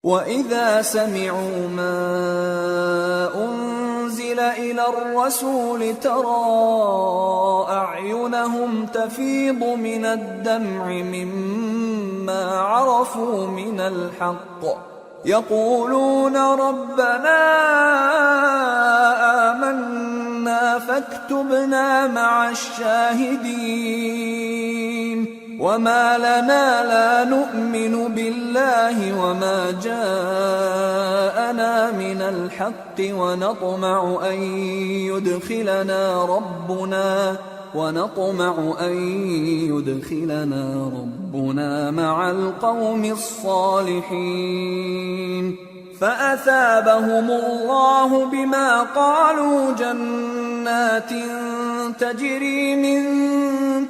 وَإِذَا سَمِعُوا مَا أُنزِلَ إِلَى الرَّسُولِ تَرَىٰ أَعْيُنَهُمْ تَفِيضُ مِنَ الدَّمْعِ مِمَّا عَرَفُوا مِنَ الْحَقِّ يَقُولُونَ رَبَّنَا آمَنَّا فَاكْتُبْنَا مَعَ الشَّاهِدِينَ وَمَا لَنَا لَا نُؤْمِنُ بِاللَّهِ وَمَا جَاءَنَا مِنَ الْحَقِّ وَنَطْمَعُ أَن يُدْخِلَنَا رَبُّنَا مَعَ الْقَوْمِ الصَّالِحِينَ فَأَثَابَهُمُ اللَّهُ بِمَا قَالُوا جَنَّاتٍ تَجْرِي مِن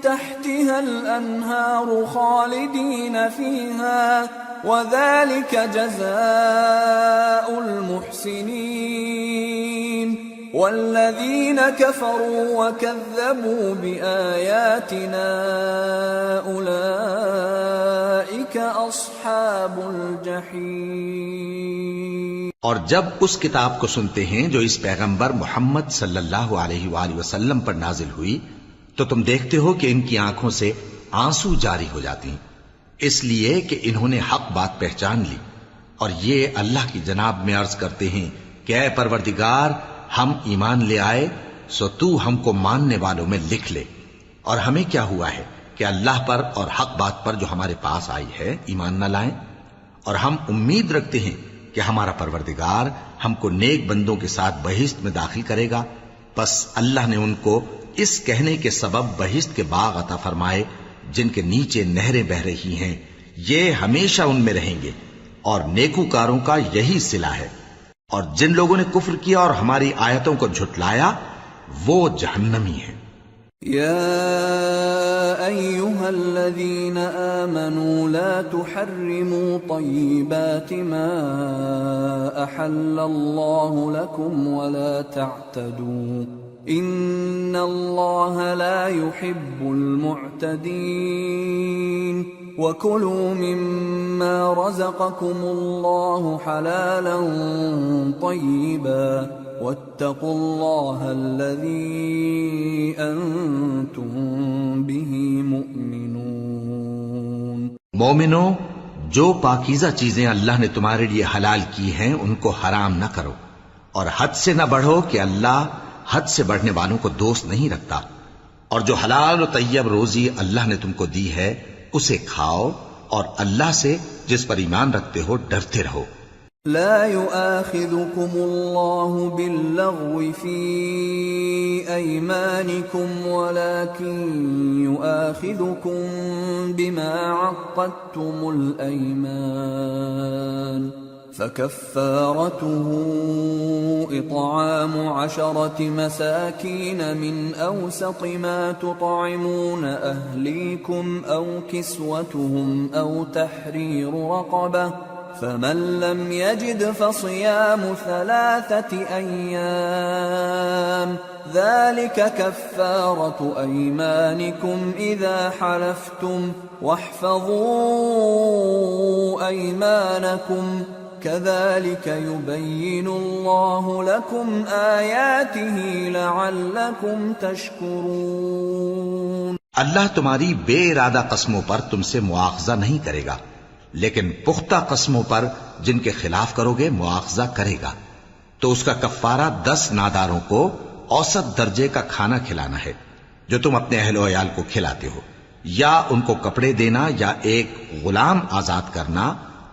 تحتها الأنهار خالدين فيها وذلك جزاء المحسنين والذين كفروا وكذبوا بآياتنا أولئك أصحاب الجحيم۔ اور جب اس کتاب کو سنتے ہیں جو اس پیغمبر محمد صلی اللہ علیہ وآلہ وسلم پر نازل ہوئی تو تم دیکھتے ہو کہ ان کی آنکھوں سے آنسو جاری ہو جاتی ہیں، اس لیے کہ انہوں نے حق بات پہچان لی، اور یہ اللہ کی جناب میں عرض کرتے ہیں کہ اے پروردگار، ہم ایمان لے آئے سو تو ہم کو ماننے والوں میں لکھ لے، اور ہمیں کیا ہوا ہے کہ اللہ پر اور حق بات پر جو ہمارے پاس آئی ہے ایمان نہ لائیں، اور ہم امید رکھتے ہیں کہ ہمارا پروردگار ہم کو نیک بندوں کے ساتھ بہشت میں داخل کرے گا۔ پس اللہ نے ان کو اس کہنے کے سبب بہشت کے باغ عطا فرمائے جن کے نیچے نہریں بہ رہی ہیں، یہ ہمیشہ ان میں رہیں گے، اور نیکوکاروں کا یہی صلہ ہے، اور جن لوگوں نے کفر کیا اور ہماری آیتوں کو جھٹلایا وہ جہنمی ہیں۔ يا أيها الذين آمنوا لا تحرموا طيبات ما أحل الله لكم ولا تعتدوا إن الله لا يحب المعتدين وكلوا مما رزقكم الله حلالا طيبا واتقوا الله الذي أنتم به مؤمنون۔ مومنو، جو پاکیزہ چیزیں اللہ نے تمہارے لیے حلال کی ہیں ان کو حرام نہ کرو، اور حد سے نہ بڑھو کہ اللہ حد سے بڑھنے والوں کو دوست نہیں رکھتا، اور جو حلال و طیب روزی اللہ نے تم کو دی ہے اسے کھاؤ، اور اللہ سے جس پر ایمان رکھتے ہو ڈرتے رہو۔ لا يؤاخذكم الله باللغو في أيمانكم ولكن يؤاخذكم بما عقدتم الأيمان فكفارته إطعام 10 مساكين من أوسط ما تطعمون أهليكم أو كسوتهم أو تحرير رقبة فمن لم يجد فصيام 3 أيام ذلك كفارة أيمانكم إذا حلفتم واحفظوا أيمانكم كذلك يبين الله لكم آياته لعلكم تشكرون۔ اللہ تمہاری بے ارادہ قسموں پر تم سے مواخذہ نہیں کرے گا، لیکن پختہ قسموں پر جن کے خلاف کرو گے مواخذہ کرے گا، تو اس کا کفارہ 10 ناداروں کو اوسط درجے کا کھانا کھلانا ہے جو تم اپنے اہل و عیال کو کھلاتے ہو، یا ان کو کپڑے دینا یا ایک غلام آزاد کرنا،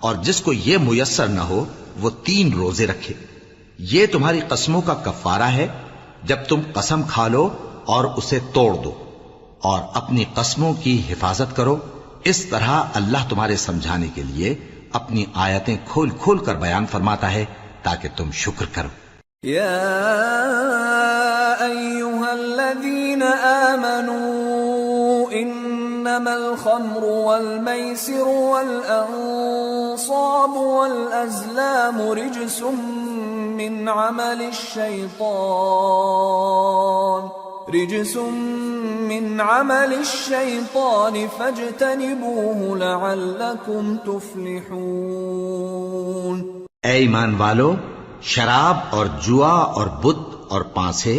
اور جس کو یہ میسر نہ ہو وہ 3 روزے رکھے۔ یہ تمہاری قسموں کا کفارہ ہے جب تم قسم کھا لو اور اسے توڑ دو، اور اپنی قسموں کی حفاظت کرو۔ اس طرح اللہ تمہارے سمجھانے کے لیے اپنی آیتیں کھول کھول کر بیان فرماتا ہے تاکہ تم شکر کرو۔ یا ایھا الذین آمنوا انما الخمر والمیسر والانصاب والازلام رجس من عمل الشیطان فاجتنبوه لعلکم تفلحون۔ اے ایمان والو، شراب اور جوا اور بت اور پانسے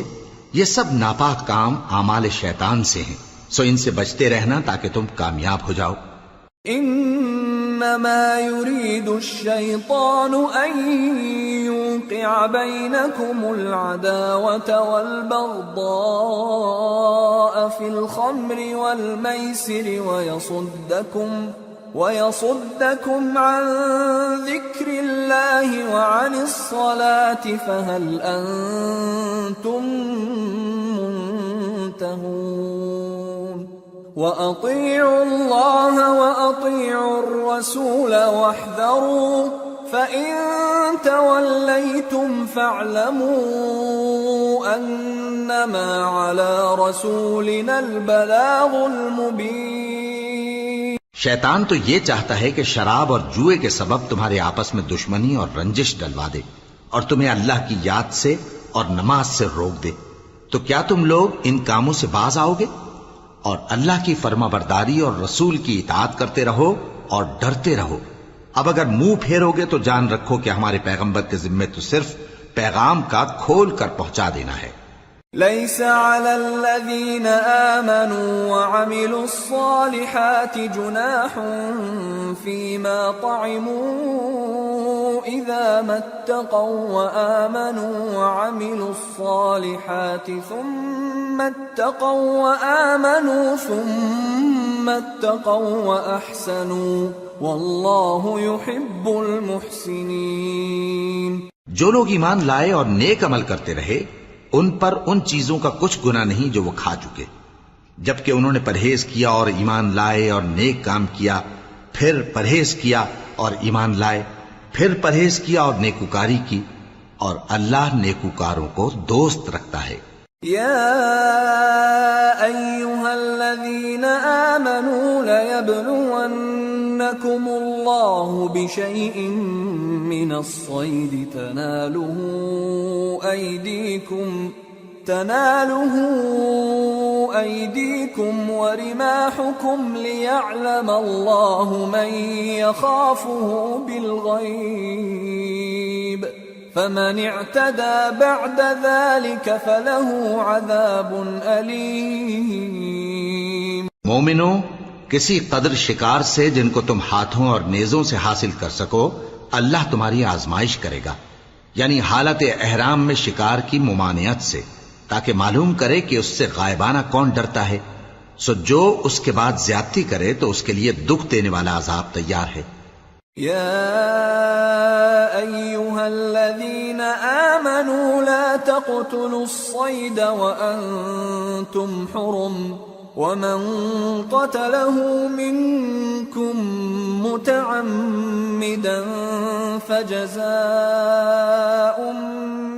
یہ سب ناپاک کام اعمال شیطان سے ہیں، سو ان سے بچتے رہنا تاکہ تم کامیاب ہو جاؤ۔ انما يريد الشيطان ان يوقع بينكم العداوة والبغضاء في الخمر والميسر ويصدكم عن ذكر الله وعن الصلاة فهل أنتم منتهون وأطيعوا الله وأطيعوا الرسول واحذروا فإن توليتم فاعلموا أنما على رسولنا البلاغ المبين۔ شیطان تو یہ چاہتا ہے کہ شراب اور جوئے کے سبب تمہارے آپس میں دشمنی اور رنجش ڈلوا دے اور تمہیں اللہ کی یاد سے اور نماز سے روک دے، تو کیا تم لوگ ان کاموں سے باز آؤ گے؟ اور اللہ کی فرما برداری اور رسول کی اطاعت کرتے رہو اور ڈرتے رہو۔ اب اگر منہ پھیرو گے تو جان رکھو کہ ہمارے پیغمبر کے ذمے تو صرف پیغام کا کھول کر پہنچا دینا ہے۔ ليس على الذين آمنوا وعملوا الصالحات جناح فيما طعموا إذا ما اتقوا وآمنوا وعملوا الصالحات ثم اتقوا وأحسنوا والله يحب المحسنين۔ جو لوگ ایمان لائے اور نیک عمل کرتے رہے ان پر ان چیزوں کا کچھ گناہ نہیں جو وہ کھا چکے، جبکہ انہوں نے پرہیز کیا اور ایمان لائے اور نیک کام کیا، پھر پرہیز کیا اور ایمان لائے، پھر پرہیز کیا اور نیکوکاری کی، اور اللہ نیکوکاروں کو دوست رکھتا ہے۔ يا أيها الذين آمنوا ليبلونكم الله بشيء من الصيد تناله أيديكم ورماحكم ليعلم الله من يخافه بالغيب فمن اعتدى بعد ذلك فله عذاب أليم۔ مومنو، کسی قدر شکار سے جن کو تم ہاتھوں اور نیزوں سے حاصل کر سکو اللہ تمہاری آزمائش کرے گا، یعنی حالت احرام میں شکار کی ممانعت سے، تاکہ معلوم کرے کہ اس سے غائبانہ کون ڈرتا ہے، سو جو اس کے بعد زیادتی کرے تو اس کے لیے دکھ دینے والا عذاب تیار ہے۔ يا أيها الذين آمنوا لا تقتلوا الصيد وأنتم حرم ومن قتله منكم متعمدا فجزاء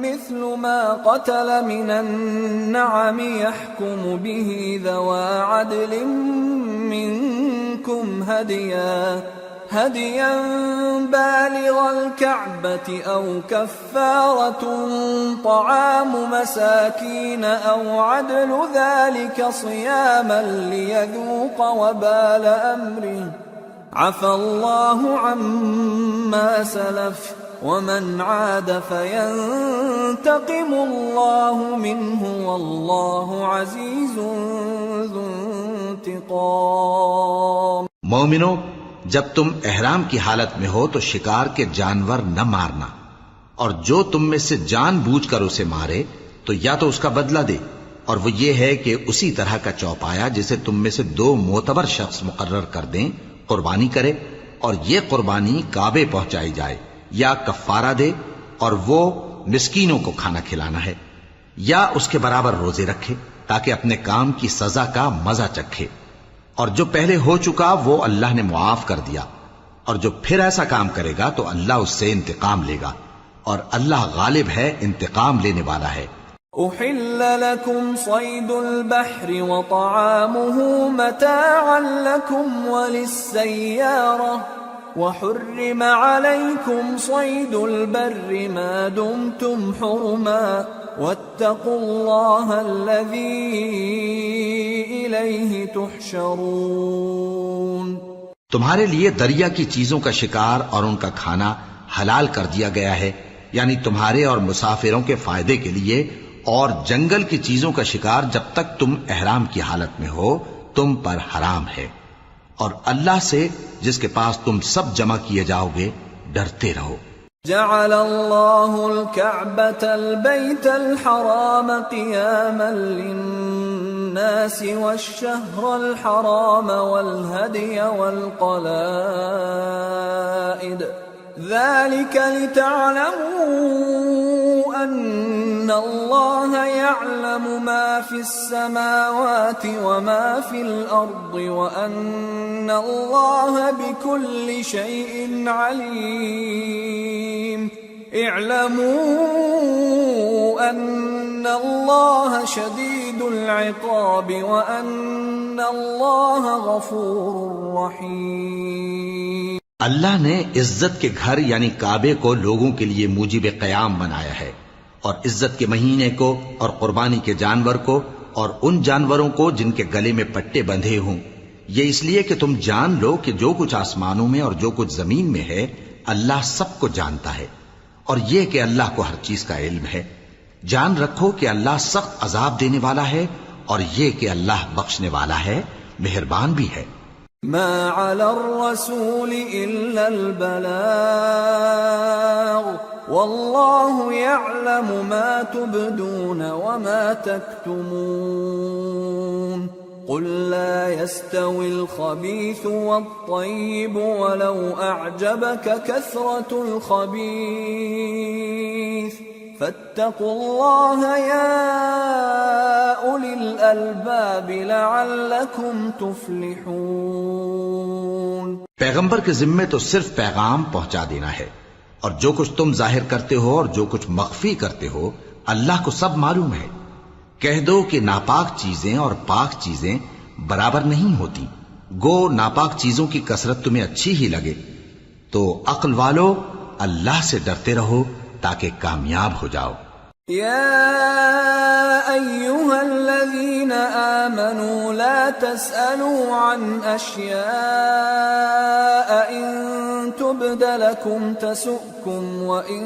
مثل ما قتل من النعم يحكم به ذوى عدل منكم هديا بالغ الكعبة أو كفارة طعام مساكين أو عدل ذلك صياما ليذوق وبال أمره عفى الله عما سلف ومن عاد فينتقم الله منه والله عزيز ذو انتقام۔ مومنو، جب تم احرام کی حالت میں ہو تو شکار کے جانور نہ مارنا، اور جو تم میں سے جان بوجھ کر اسے مارے تو یا تو اس کا بدلہ دے، اور وہ یہ ہے کہ اسی طرح کا چوپایا جسے تم میں سے 2 معتبر شخص مقرر کر دیں قربانی کرے، اور یہ قربانی کعبے پہنچائی جائے، یا کفارہ دے اور وہ مسکینوں کو کھانا کھلانا ہے، یا اس کے برابر روزے رکھے تاکہ اپنے کام کی سزا کا مزہ چکھے، اور جو پہلے ہو چکا وہ اللہ نے معاف کر دیا، اور جو پھر ایسا کام کرے گا تو اللہ اس سے انتقام لے گا، اور اللہ غالب ہے، انتقام لینے والا ہے۔ أحل لكم صيد البحر وطعامه متاعا لكم وللسيارة وحرم عليكم صيد البر ما دمتم حرما واتقوا الله الذي إليه تحشرون۔ تمہارے لیے دریا کی چیزوں کا شکار اور ان کا کھانا حلال کر دیا گیا ہے، یعنی تمہارے اور مسافروں کے فائدے کے لیے، اور جنگل کی چیزوں کا شکار جب تک تم احرام کی حالت میں ہو تم پر حرام ہے، اور اللہ سے جس کے پاس تم سب جمع کیے جاؤ گے ڈرتے رہو۔ جعل الله الكعبة البيت الحرام قياما للناس والشهر الحرام والهدي والقلائد ذلك لتعلموا أن الله يعلم ما في السماوات وما في الأرض وأن الله بكل شيء عليم اعلموا أن الله شديد العقاب وأن الله غفور رحيم۔ اللہ نے عزت کے گھر یعنی کعبے کو لوگوں کے لیے موجب قیام بنایا ہے، اور عزت کے مہینے کو اور قربانی کے جانور کو اور ان جانوروں کو جن کے گلے میں پٹے بندھے ہوں، یہ اس لیے کہ تم جان لو کہ جو کچھ آسمانوں میں اور جو کچھ زمین میں ہے اللہ سب کو جانتا ہے، اور یہ کہ اللہ کو ہر چیز کا علم ہے۔ جان رکھو کہ اللہ سخت عذاب دینے والا ہے، اور یہ کہ اللہ بخشنے والا ہے، مہربان بھی ہے۔ ما على الرسول إلا البلاغ والله يعلم ما تبدون وما تكتمون قل لا يستوي الخبيث والطيب ولو أعجبك كثرة الخبيث فاتقوا الله يا أولي الألباب لعلكم تفلحون۔ پیغمبر کے ذمے تو صرف پیغام پہنچا دینا ہے، اور جو کچھ تم ظاہر کرتے ہو اور جو کچھ مخفی کرتے ہو اللہ کو سب معلوم ہے۔ کہہ دو کہ ناپاک چیزیں اور پاک چیزیں برابر نہیں ہوتی، گو ناپاک چیزوں کی کثرت تمہیں اچھی ہی لگے، تو عقل والو اللہ سے ڈرتے رہو تاکہ کامیاب ہو جاؤ۔ يا أيها الذين آمنوا لا تسألوا عن أشياء إن تبد لكم تسؤكم وإن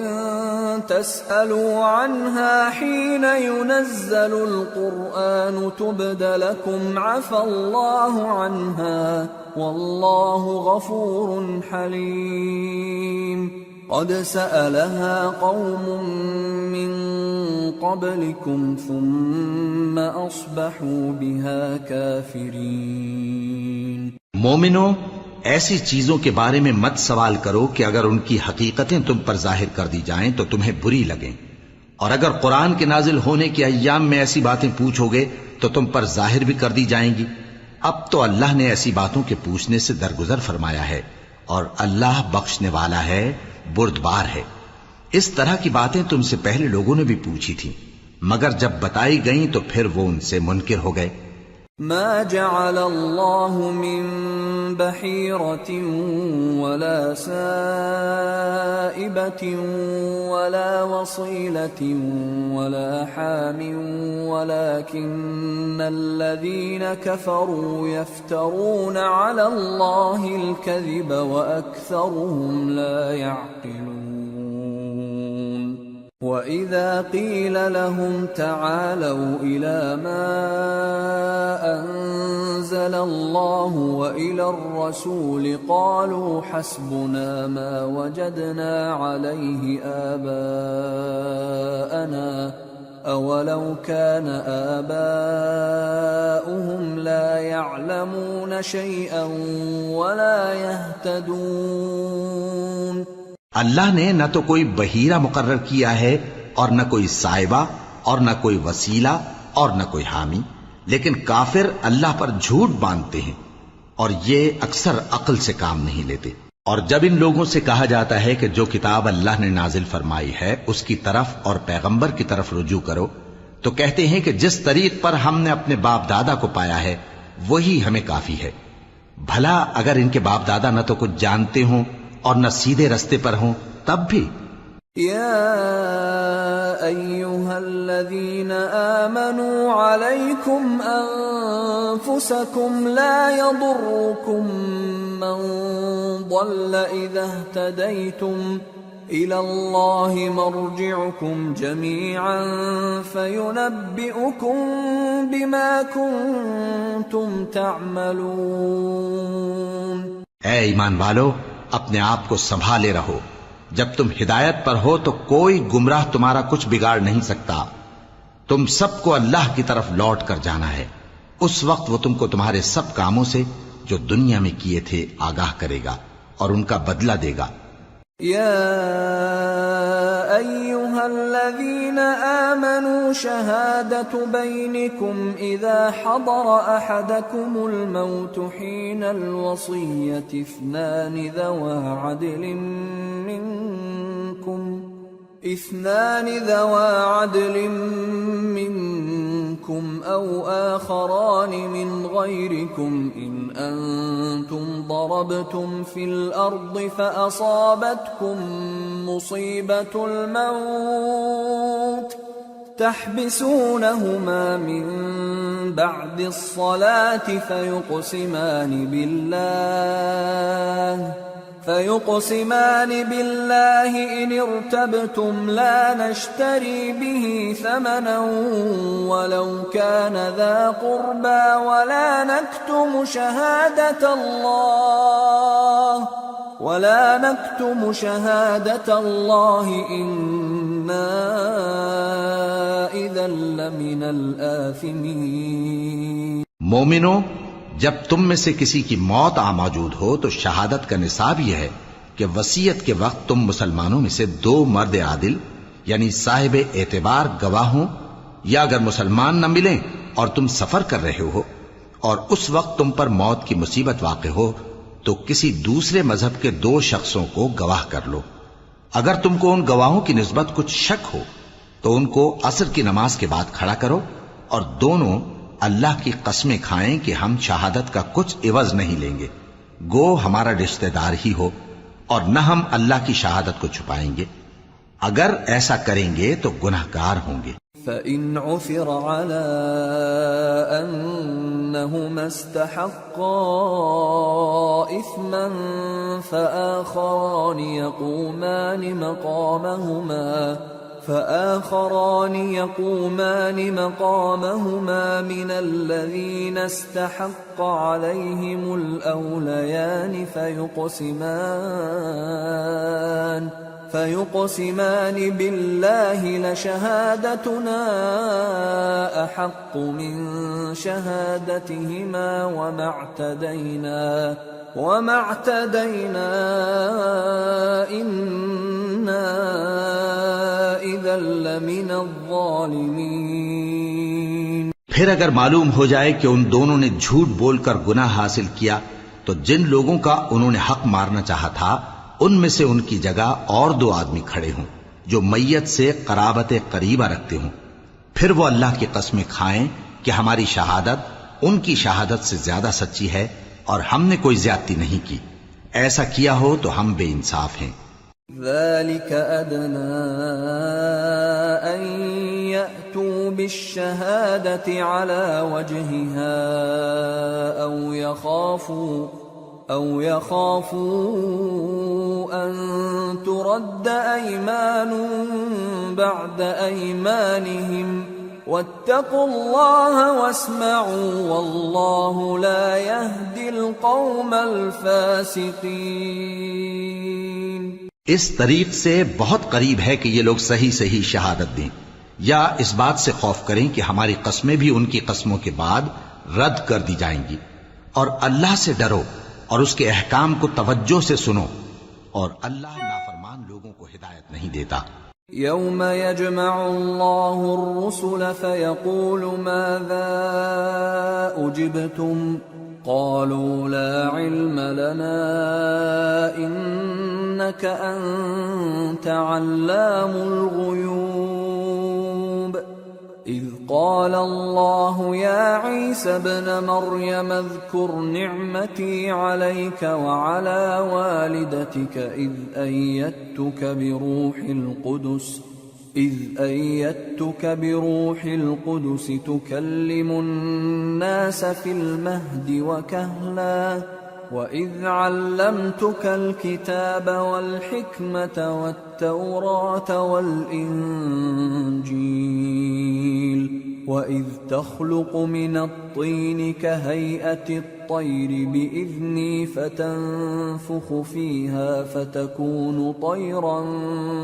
تسألوا عنها حين ينزل القرآن تبد لكم عفى الله عنها والله غفور حليم۔ قد سألها قوم من قبلكم ثم أصبحوا بها كافرين۔ مومنو، ایسی چیزوں کے بارے میں مت سوال کرو کہ اگر ان کی حقیقتیں تم پر ظاہر کر دی جائیں تو تمہیں بری لگیں، اور اگر قرآن کے نازل ہونے کے ایام میں ایسی باتیں پوچھو گے تو تم پر ظاہر بھی کر دی جائیں گی۔ اب تو اللہ نے ایسی باتوں کے پوچھنے سے درگزر فرمایا ہے، اور اللہ بخشنے والا ہے، بردبار ہے۔ اس طرح کی باتیں تم سے پہلے لوگوں نے بھی پوچھی تھی، مگر جب بتائی گئیں تو پھر وہ ان سے منکر ہو گئے۔ ما جعل الله من بحيرة ولا سائبة ولا وصيلة ولا حام ولكن الذين كفروا يفترون على الله الكذب وأكثرهم لا يعقلون۔ وَإِذَا قِيلَ لَهُمْ تَعَالَوْا إِلَى مَا أَنزَلَ اللَّهُ وَإِلَى الرَّسُولِ قَالُوا حَسْبُنَا مَا وَجَدْنَا عَلَيْهِ آبَاءَنَا أَوَلَوْ كَانَ آبَاؤُهُمْ لَا يَعْلَمُونَ شَيْئًا وَلَا يَهْتَدُونَ۔ اللہ نے نہ تو کوئی بحیرہ مقرر کیا ہے اور نہ کوئی سائبہ اور نہ کوئی وسیلہ اور نہ کوئی حامی، لیکن کافر اللہ پر جھوٹ باندھتے ہیں اور یہ اکثر عقل سے کام نہیں لیتے۔ اور جب ان لوگوں سے کہا جاتا ہے کہ جو کتاب اللہ نے نازل فرمائی ہے اس کی طرف اور پیغمبر کی طرف رجوع کرو، تو کہتے ہیں کہ جس طریق پر ہم نے اپنے باپ دادا کو پایا ہے وہی ہمیں کافی ہے۔ بھلا اگر ان کے باپ دادا نہ تو کچھ جانتے ہوں اور نہ سیدھے رستے پر ہوں تب بھی۔ یا ایھا الذین آمنوا علیکم انفسکم لا یضرکم من ضل اذا اہتدیتم إلى الله مرجعكم جميعا فينبئكم بما كنتم تعملون۔ اے ایمان والو، اپنے آپ کو سنبھالے رہو، جب تم ہدایت پر ہو تو کوئی گمراہ تمہارا کچھ بگاڑ نہیں سکتا۔ تم سب کو اللہ کی طرف لوٹ کر جانا ہے، اس وقت وہ تم کو تمہارے سب کاموں سے جو دنیا میں کیے تھے آگاہ کرے گا اور ان کا بدلہ دے گا۔ يا أيها الذين آمنوا شهادة بينكم إذا حضر أحدكم الموت حين الوصية اثنان ذوى عدل منكم أو آخران من غيركم إن أنتم ضربتم في الأرض فأصابتكم مصيبة الموت تحبسونهما من بعد الصلاة فيقسمان بالله إن ارتبتم لا نشتري به ثمنا ولو كان ذا قربى ولا نكتم شهادة الله إنا إذا لمن الآثمين۔ مومنو، جب تم میں سے کسی کی موت موجود ہو تو شہادت کا نصاب یہ ہے کہ وصیت کے وقت تم مسلمانوں میں سے 2 مرد عادل یعنی صاحب اعتبار گواہ ہوں، یا اگر مسلمان نہ ملیں اور تم سفر کر رہے ہو اور اس وقت تم پر موت کی مصیبت واقع ہو تو کسی دوسرے مذہب کے 2 شخصوں کو گواہ کر لو۔ اگر تم کو ان گواہوں کی نسبت کچھ شک ہو تو ان کو عصر کی نماز کے بعد کھڑا کرو اور دونوں اللہ کی قسمیں کھائیں کہ ہم شہادت کا کچھ عوض نہیں لیں گے، گو ہمارا رشتہ دار ہی ہو، اور نہ ہم اللہ کی شہادت کو چھپائیں گے۔ اگر ایسا کریں گے تو گناہگار ہوں گے۔ فَإِنْ عُثِرَ عَلَىٰ أَنَّهُمَا اسْتَحَقَّا إِثْمًا فآخران يقومان مقامهما من الذين استحق عليهم الأوليان فيقسمان بالله لشهادتنا أحق من شهادتهما وما اعتدينا إنا إذا لمن الظالمين۔ پھر اگر معلوم ہو جائے کہ ان دونوں نے جھوٹ بول کر گناہ حاصل کیا تو جن لوگوں کا انہوں نے حق مارنا چاہا تھا ان میں سے ان کی جگہ اور 2 آدمی کھڑے ہوں جو میت سے قرابت قریبہ رکھتے ہوں، پھر وہ اللہ کی قسمیں کھائیں کہ ہماری شہادت ان کی شہادت سے زیادہ سچی ہے اور ہم نے کوئی زیادتی نہیں کی۔ ایسا کیا ہو تو ہم بے انصاف ہیں۔ ذلك أدنى أن يأتوا بالشهادة على وجهها أو يخافوا أن ترد أيمان بعد أيمانهم واتقوا الله واسمعوا والله لا يهدي القوم الفاسقين۔ اس طریق سے بہت قریب ہے کہ یہ لوگ صحیح شہادت دیں، یا اس بات سے خوف کریں کہ ہماری قسمیں بھی ان کی قسموں کے بعد رد کر دی جائیں گی، اور اللہ سے ڈرو اور اس کے احکام کو توجہ سے سنو، اور اللہ نافرمان لوگوں کو ہدایت نہیں دیتا۔ يوم يجمع الله الرسل فيقول ماذا أجبتم قالوا لا علم لنا إنك أنت علام الغيوب إذ قال الله يا عيسى ابن مريم اذكر نعمتي عليك وعلى والدتك إذ أيدتك بروح القدس تكلم الناس في المهد وكهلا وإذ علمتك الكتاب والحكمة التوراة والإنجيل وإذ تخلق من الطين كهيئة الطير بإذني فتنفخ فيها فتكون طيرا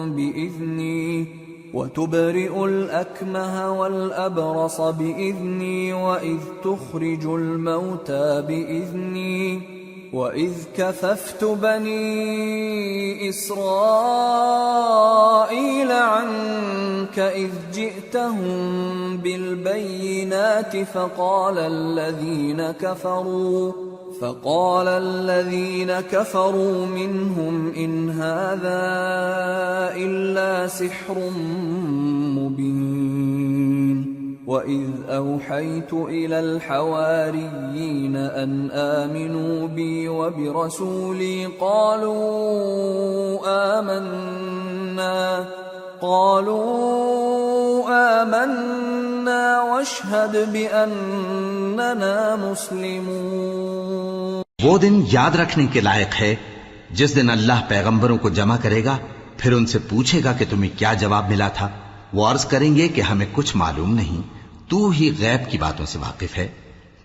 بإذني وتبرئ الأكمه والأبرص بإذني وإذ تخرج الموتى بإذني وَإِذْ كَفَفْتُ بَنِي إِسْرَائِيلَ عَنْكَ إِذْ جِئْتَهُمْ بِالْبَيِّنَاتِ فَقَالَ الَّذِينَ كَفَرُوا مِنْهُمْ إِنْ هَذَا إِلَّا سِحْرٌ مُبِينٌ وَإِذْ أَوْحَيْتُ إِلَى الْحَوَارِيِّينَ أَنْ آمِنُوا بِي وَبِرَسُولِي قَالُوا آمَنَّا وَاشْهَدْ بِأَنَّنَا مُسْلِمُونَ۔ وہ دن یاد رکھنے کے لائق ہے جس دن اللہ پیغمبروں کو جمع کرے گا، پھر ان سے پوچھے گا کہ تمہیں کیا جواب ملا تھا۔ وہ عرض کریں گے کہ ہمیں کچھ معلوم نہیں، تو ہی غیب کی باتوں سے واقف ہے۔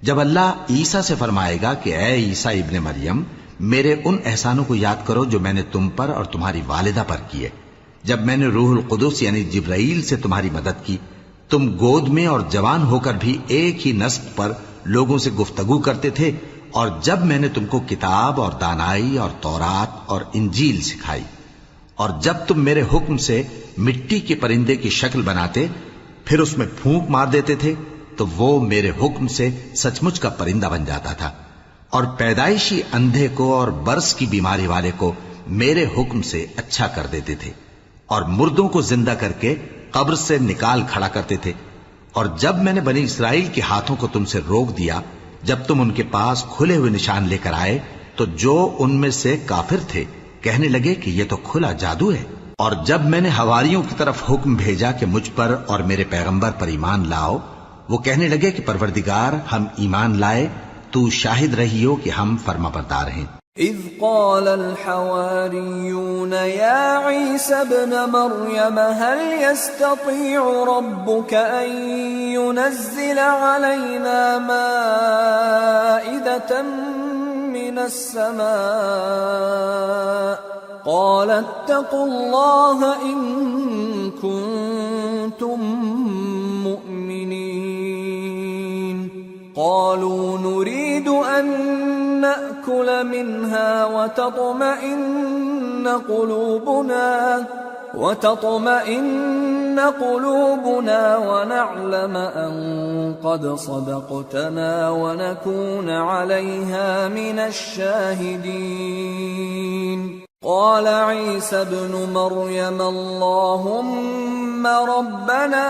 جب اللہ عیسیٰ سے فرمائے گا کہ اے عیسیٰ ابن مریم، میرے ان احسانوں کو یاد کرو جو میں نے تم پر اور تمہاری والدہ پر کیے، جب میں نے روح القدس یعنی جبرائیل سے تمہاری مدد کی، تم گود میں اور جوان ہو کر بھی ایک ہی نسق پر لوگوں سے گفتگو کرتے تھے، اور جب میں نے تم کو کتاب اور دانائی اور تورات اور انجیل سکھائی، اور جب تم میرے حکم سے مٹی کے پرندے کی شکل بناتے پھر اس میں پھونک مار دیتے تھے تو وہ میرے حکم سے سچ مچ کا پرندہ بن جاتا تھا، اور پیدائشی اندھے کو اور برس کی بیماری والے کو میرے حکم سے اچھا کر دیتے تھے، اور مردوں کو زندہ کر کے قبر سے نکال کھڑا کرتے تھے۔ اور جب میں نے بنی اسرائیل کے ہاتھوں کو تم سے روک دیا جب تم ان کے پاس کھلے ہوئے نشان لے کر آئے، تو جو ان میں سے کافر تھے کہنے لگے کہ یہ تو کھلا جادو ہے۔ اور جب میں نے حواریوں کی طرف حکم بھیجا کہ مجھ پر اور میرے پیغمبر پر ایمان لاؤ، وہ کہنے لگے کہ پروردگار ہم ایمان لائے، تو شاہد رہی ہو کہ ہم فرما بردار ہیں۔ اذ قال الحواريون يا عيسى ابن مريم هل يستطيع ربك أن ينزل علينا مائدة من السماء قال اتقوا الله إن كنتم مؤمنين قالوا نريد أن نأكل منها وتطمئن قلوبنا ونعلم أن قد صدقتنا ونكون عليها من الشاهدين قال عيسى ابن مريم اللهم ربنا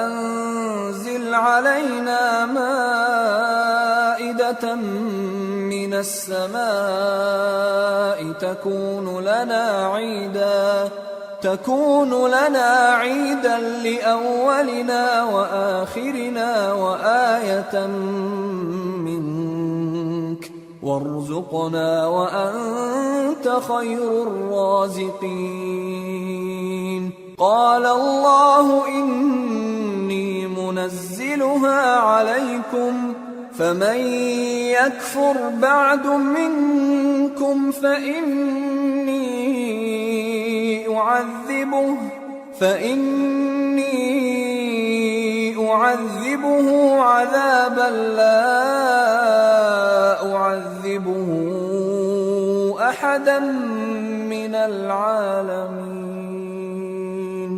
أنزل علينا مائدة من السماء تكون لنا عيدا لأولنا وآخرنا وآية منك وارزقنا وأنت خير الرازقين قال الله إني منزلها عليكم فمن يكفر بعد منكم فإني أعذبه عذابا لا أعذبه أحدا من العالمين۔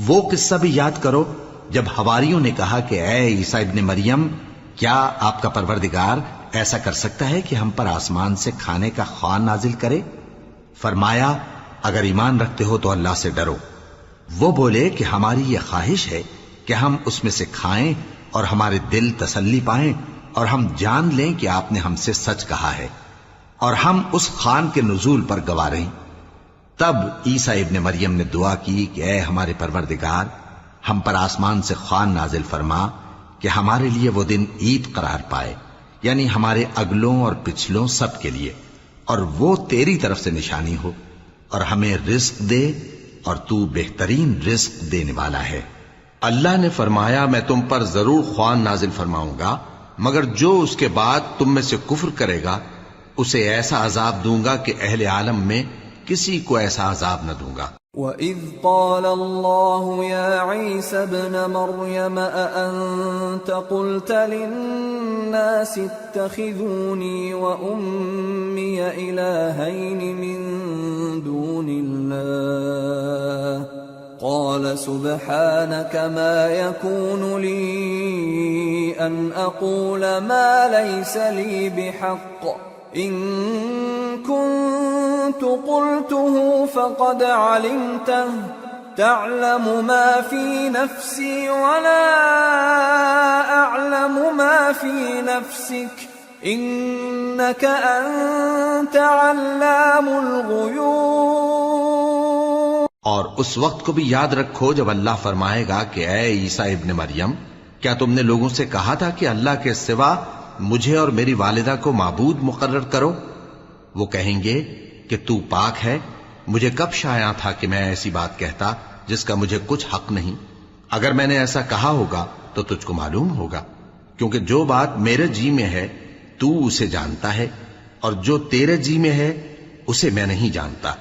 وہ قصہ بھی یاد کرو جب حواریوں نے کہا کہ اے عیسیٰ ابن مریم، کیا آپ کا پروردگار ایسا کر سکتا ہے کہ ہم پر آسمان سے کھانے کا خوان نازل کرے؟ فرمایا اگر ایمان رکھتے ہو تو اللہ سے ڈرو۔ وہ بولے کہ ہماری یہ خواہش ہے کہ ہم اس میں سے کھائیں اور ہمارے دل تسلی پائیں اور ہم جان لیں کہ آپ نے ہم سے سچ کہا ہے اور ہم اس خوان کے نزول پر گواہ رہیں۔ تب عیسیٰ ابن مریم نے دعا کی کہ اے ہمارے پروردگار، ہم پر آسمان سے خوان نازل فرما کہ ہمارے لیے وہ دن عید قرار پائے، یعنی ہمارے اگلوں اور پچھلوں سب کے لیے، اور وہ تیری طرف سے نشانی ہو۔ اور ہمیں رزق دے اور تو بہترین رزق دینے والا ہے۔ اللہ نے فرمایا میں تم پر ضرور خوان نازل فرماؤں گا، مگر جو اس کے بعد تم میں سے کفر کرے گا اسے ایسا عذاب دوں گا کہ اہل عالم میں کسی کو ایسا عذاب نہ دوں گا۔ وَإِذْ قَالَ اللَّهُ يَا عِيسَى ابْنَ مَرْيَمَ أَأَنْتَ قُلْتَ لِلنَّاسِ اتَّخِذُونِي وَأُمِّيَ إِلَٰهَيْنِ مِن دُونِ اللَّهِ قَالَ سُبْحَانَكَ مَا يَكُونُ لِي أَنْ أَقُولَ مَا لَيْسَ لِي بِحَقٍّ إِن كُنتُ قُلْتُهُ فَقَدْ عَلِمْتَهُ تَعْلَمُ مَا فِي نَفْسِي وَلَا أَعْلَمُ مَا فِي نَفْسِكَ إِنَّكَ أَنْتَ عَلَّامُ الْغُيُوبِ۔ اور اس وقت کو بھی یاد رکھو جب اللہ فرمائے گا کہ اے عیسیٰ ابن مریم، کیا تم نے لوگوں سے کہا تھا کہ اللہ کے سوا مجھے اور میری والدہ کو معبود مقرر کرو؟ وہ کہیں گے کہ تو پاک ہے، مجھے کب شایع تھا کہ میں ایسی بات کہتا جس کا مجھے کچھ حق نہیں۔ اگر میں نے ایسا کہا ہوگا تو تجھ کو معلوم ہوگا، کیونکہ جو بات میرے جی میں ہے تو اسے جانتا ہے، اور جو تیرے جی میں ہے اسے میں نہیں جانتا۔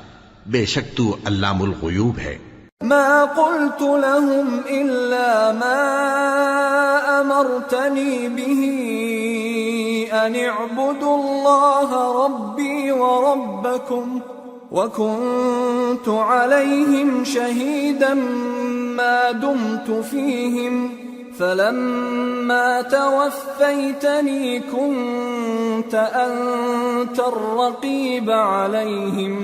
بے شک تو علام الغیوب ہے۔ ما قلت لهم إلا ما أمرتني به أن اعبدوا الله ربي وربكم وكنت عليهم شهيدا ما دمت فيهم فلما توفيتني كنت أنت الرقيب عليهم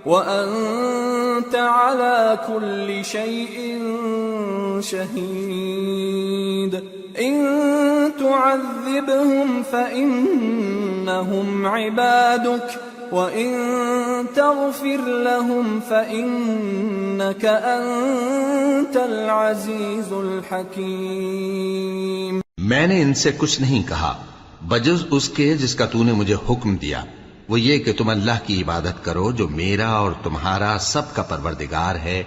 وأنت على كل شيء شهيد إن تعذبهم فإنهم عبادك وإن تغفر لهم فإنك أنت العزيز الحكيم۔ میں نے ان سے کچھ نہیں کہا بجز اس کے جس کا تو نے مجھے حکم دیا، وہ یہ کہ تم اللہ کی عبادت کرو جو میرا اور تمہارا سب کا پروردگار ہے،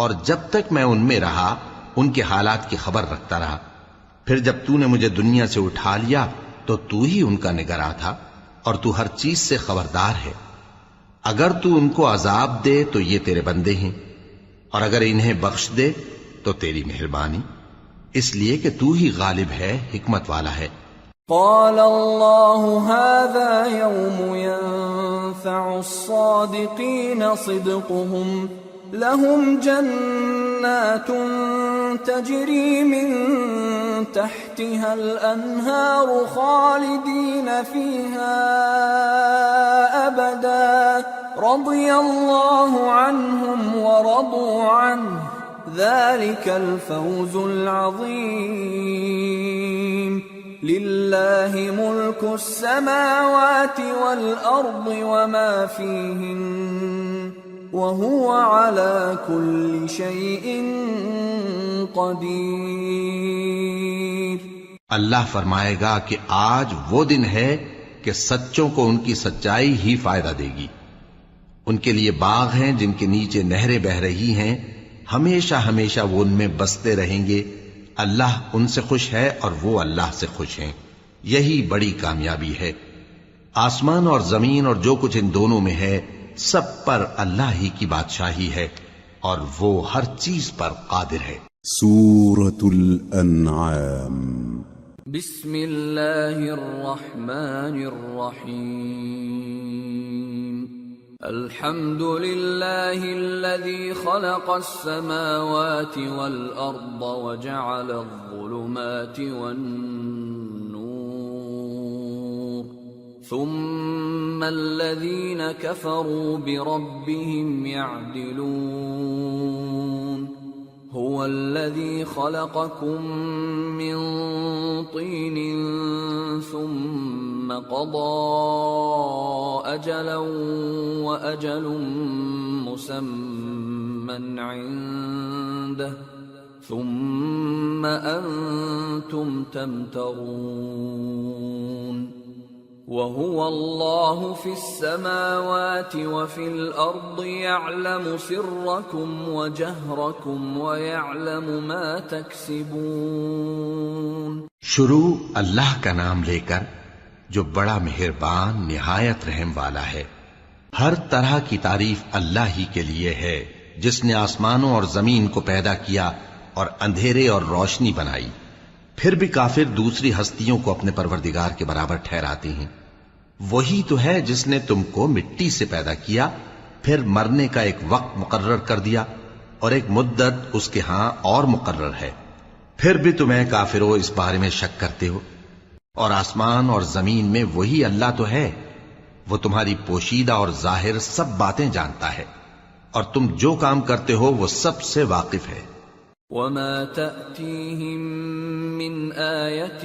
اور جب تک میں ان میں رہا ان کے حالات کی خبر رکھتا رہا۔ پھر جب تو نے مجھے دنیا سے اٹھا لیا تو تو ہی ان کا نگراں تھا، اور تو ہر چیز سے خبردار ہے۔ اگر تو ان کو عذاب دے تو یہ تیرے بندے ہیں، اور اگر انہیں بخش دے تو تیری مہربانی، اس لیے کہ تو ہی غالب ہے، حکمت والا ہے۔ قال الله هذا يوم ينفع الصادقين صدقهم لهم جنات تجري من تحتها الأنهار خالدين فيها أبدا رضي الله عنهم ورضوا عنه ذلك الفوز العظيم لله ملك السماوات والأرض وما فيهن وهو على كل شيء قدير۔ اللہ فرمائے گا کہ آج وہ دن ہے کہ سچوں کو ان کی سچائی ہی فائدہ دے گی۔ ان کے لیے باغ ہیں جن کے نیچے نہریں بہ رہی ہیں، ہمیشہ ہمیشہ وہ ان میں بستے رہیں گے۔ اللہ ان سے خوش ہے اور وہ اللہ سے خوش ہیں، یہی بڑی کامیابی ہے۔ آسمان اور زمین اور جو کچھ ان دونوں میں ہے سب پر اللہ ہی کی بادشاہی ہے، اور وہ ہر چیز پر قادر ہے۔ سورة الأنعام۔ بسم اللہ الرحمن الرحیم۔ الحمد للہ الذی خلق السماوات والأرض وجعل الظلمات والنور ثم الذین کفروا بربهم يعدلون هو الذي خلقكم من طين ثم قضى أجلا وأجل مسمى عنده ثم أنتم تمترون وهو الله في السماوات وفي الأرض يعلم سركم وجهركم ويعلم ما تكسبون. شروع اللہ کا نام لے کر جو بڑا مہربان نہایت رحم والا ہے. ہر طرح کی تعریف اللہ ہی کے لیے ہے جس نے آسمانوں اور زمین کو پیدا کیا اور اندھیرے اور روشنی بنائی. پھر بھی کافر دوسری ہستیوں کو اپنے پروردگار کے برابر ٹھہراتے ہیں. وہی تو ہے جس نے تم کو مٹی سے پیدا کیا، پھر مرنے کا ایک وقت مقرر کر دیا اور ایک مدت اس کے ہاں اور مقرر ہے. پھر بھی تمہیں کافروں اس بارے میں شک کرتے ہو. اور آسمان اور زمین میں وہی اللہ تو ہے، وہ تمہاری پوشیدہ اور ظاہر سب باتیں جانتا ہے اور تم جو کام کرتے ہو وہ سب سے واقف ہے. وما تأتيهم من آية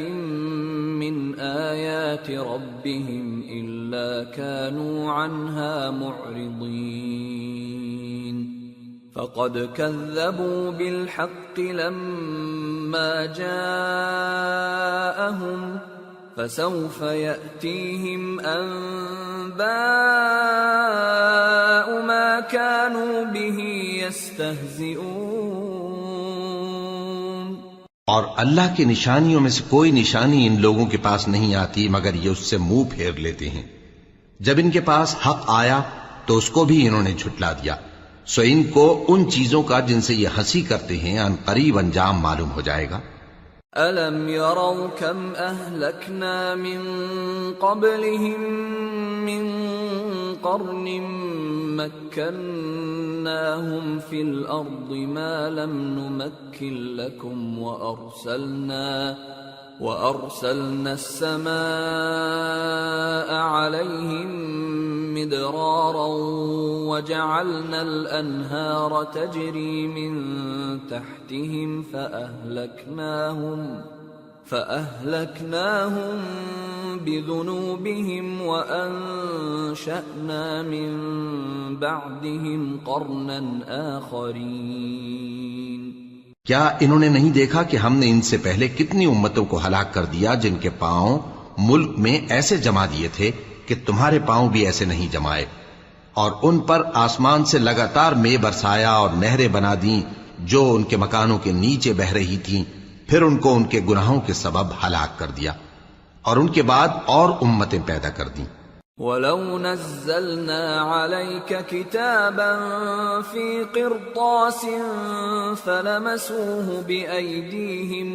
من آيات ربهم إلا كانوا عنها معرضين. فقد كذبوا بالحق لما جاءهم فسوف يأتيهم أنباء ما كانوا به يستهزئون. اور اللہ کی نشانیوں میں سے کوئی نشانی ان لوگوں کے پاس نہیں آتی مگر یہ اس سے منہ پھیر لیتے ہیں. جب ان کے پاس حق آیا تو اس کو بھی انہوں نے جھٹلا دیا. سو ان کو ان چیزوں کا جن سے یہ ہنسی کرتے ہیں ان قریب انجام معلوم ہو جائے گا. أَلَمْ يَرَوْا كَمْ أَهْلَكْنَا مِنْ قَبْلِهِمْ مِنْ قَرْنٍ مَكَّنَّاهُمْ فِي الْأَرْضِ مَا لَمْ نُمَكِّنْ لَكُمْ وَأَرْسَلْنَا السَّمَاءَ عَلَيْهِمْ مِدْرَارًا وَجَعَلْنَا الْأَنْهَارَ تَجْرِي مِنْ تَحْتِهِمْ فَأَهْلَكْنَاهُمْ بِذُنُوبِهِمْ وَأَنشَأْنَا مِنْ بَعْدِهِمْ قَرْنًا آخَرِينَ. کیا انہوں نے نہیں دیکھا کہ ہم نے ان سے پہلے کتنی امتوں کو ہلاک کر دیا جن کے پاؤں ملک میں ایسے جما دیے تھے کہ تمہارے پاؤں بھی ایسے نہیں جمائے، اور ان پر آسمان سے لگاتار مے برسایا اور نہریں بنا دیں جو ان کے مکانوں کے نیچے بہ رہی تھیں. پھر ان کو ان کے گناہوں کے سبب ہلاک کر دیا اور ان کے بعد اور امتیں پیدا کر دیں. وَلَوْ نَزَّلْنَا عَلَيْكَ كِتَابًا فِي قِرْطَاسٍ فَلَمَسُوهُ بِأَيْدِيهِمْ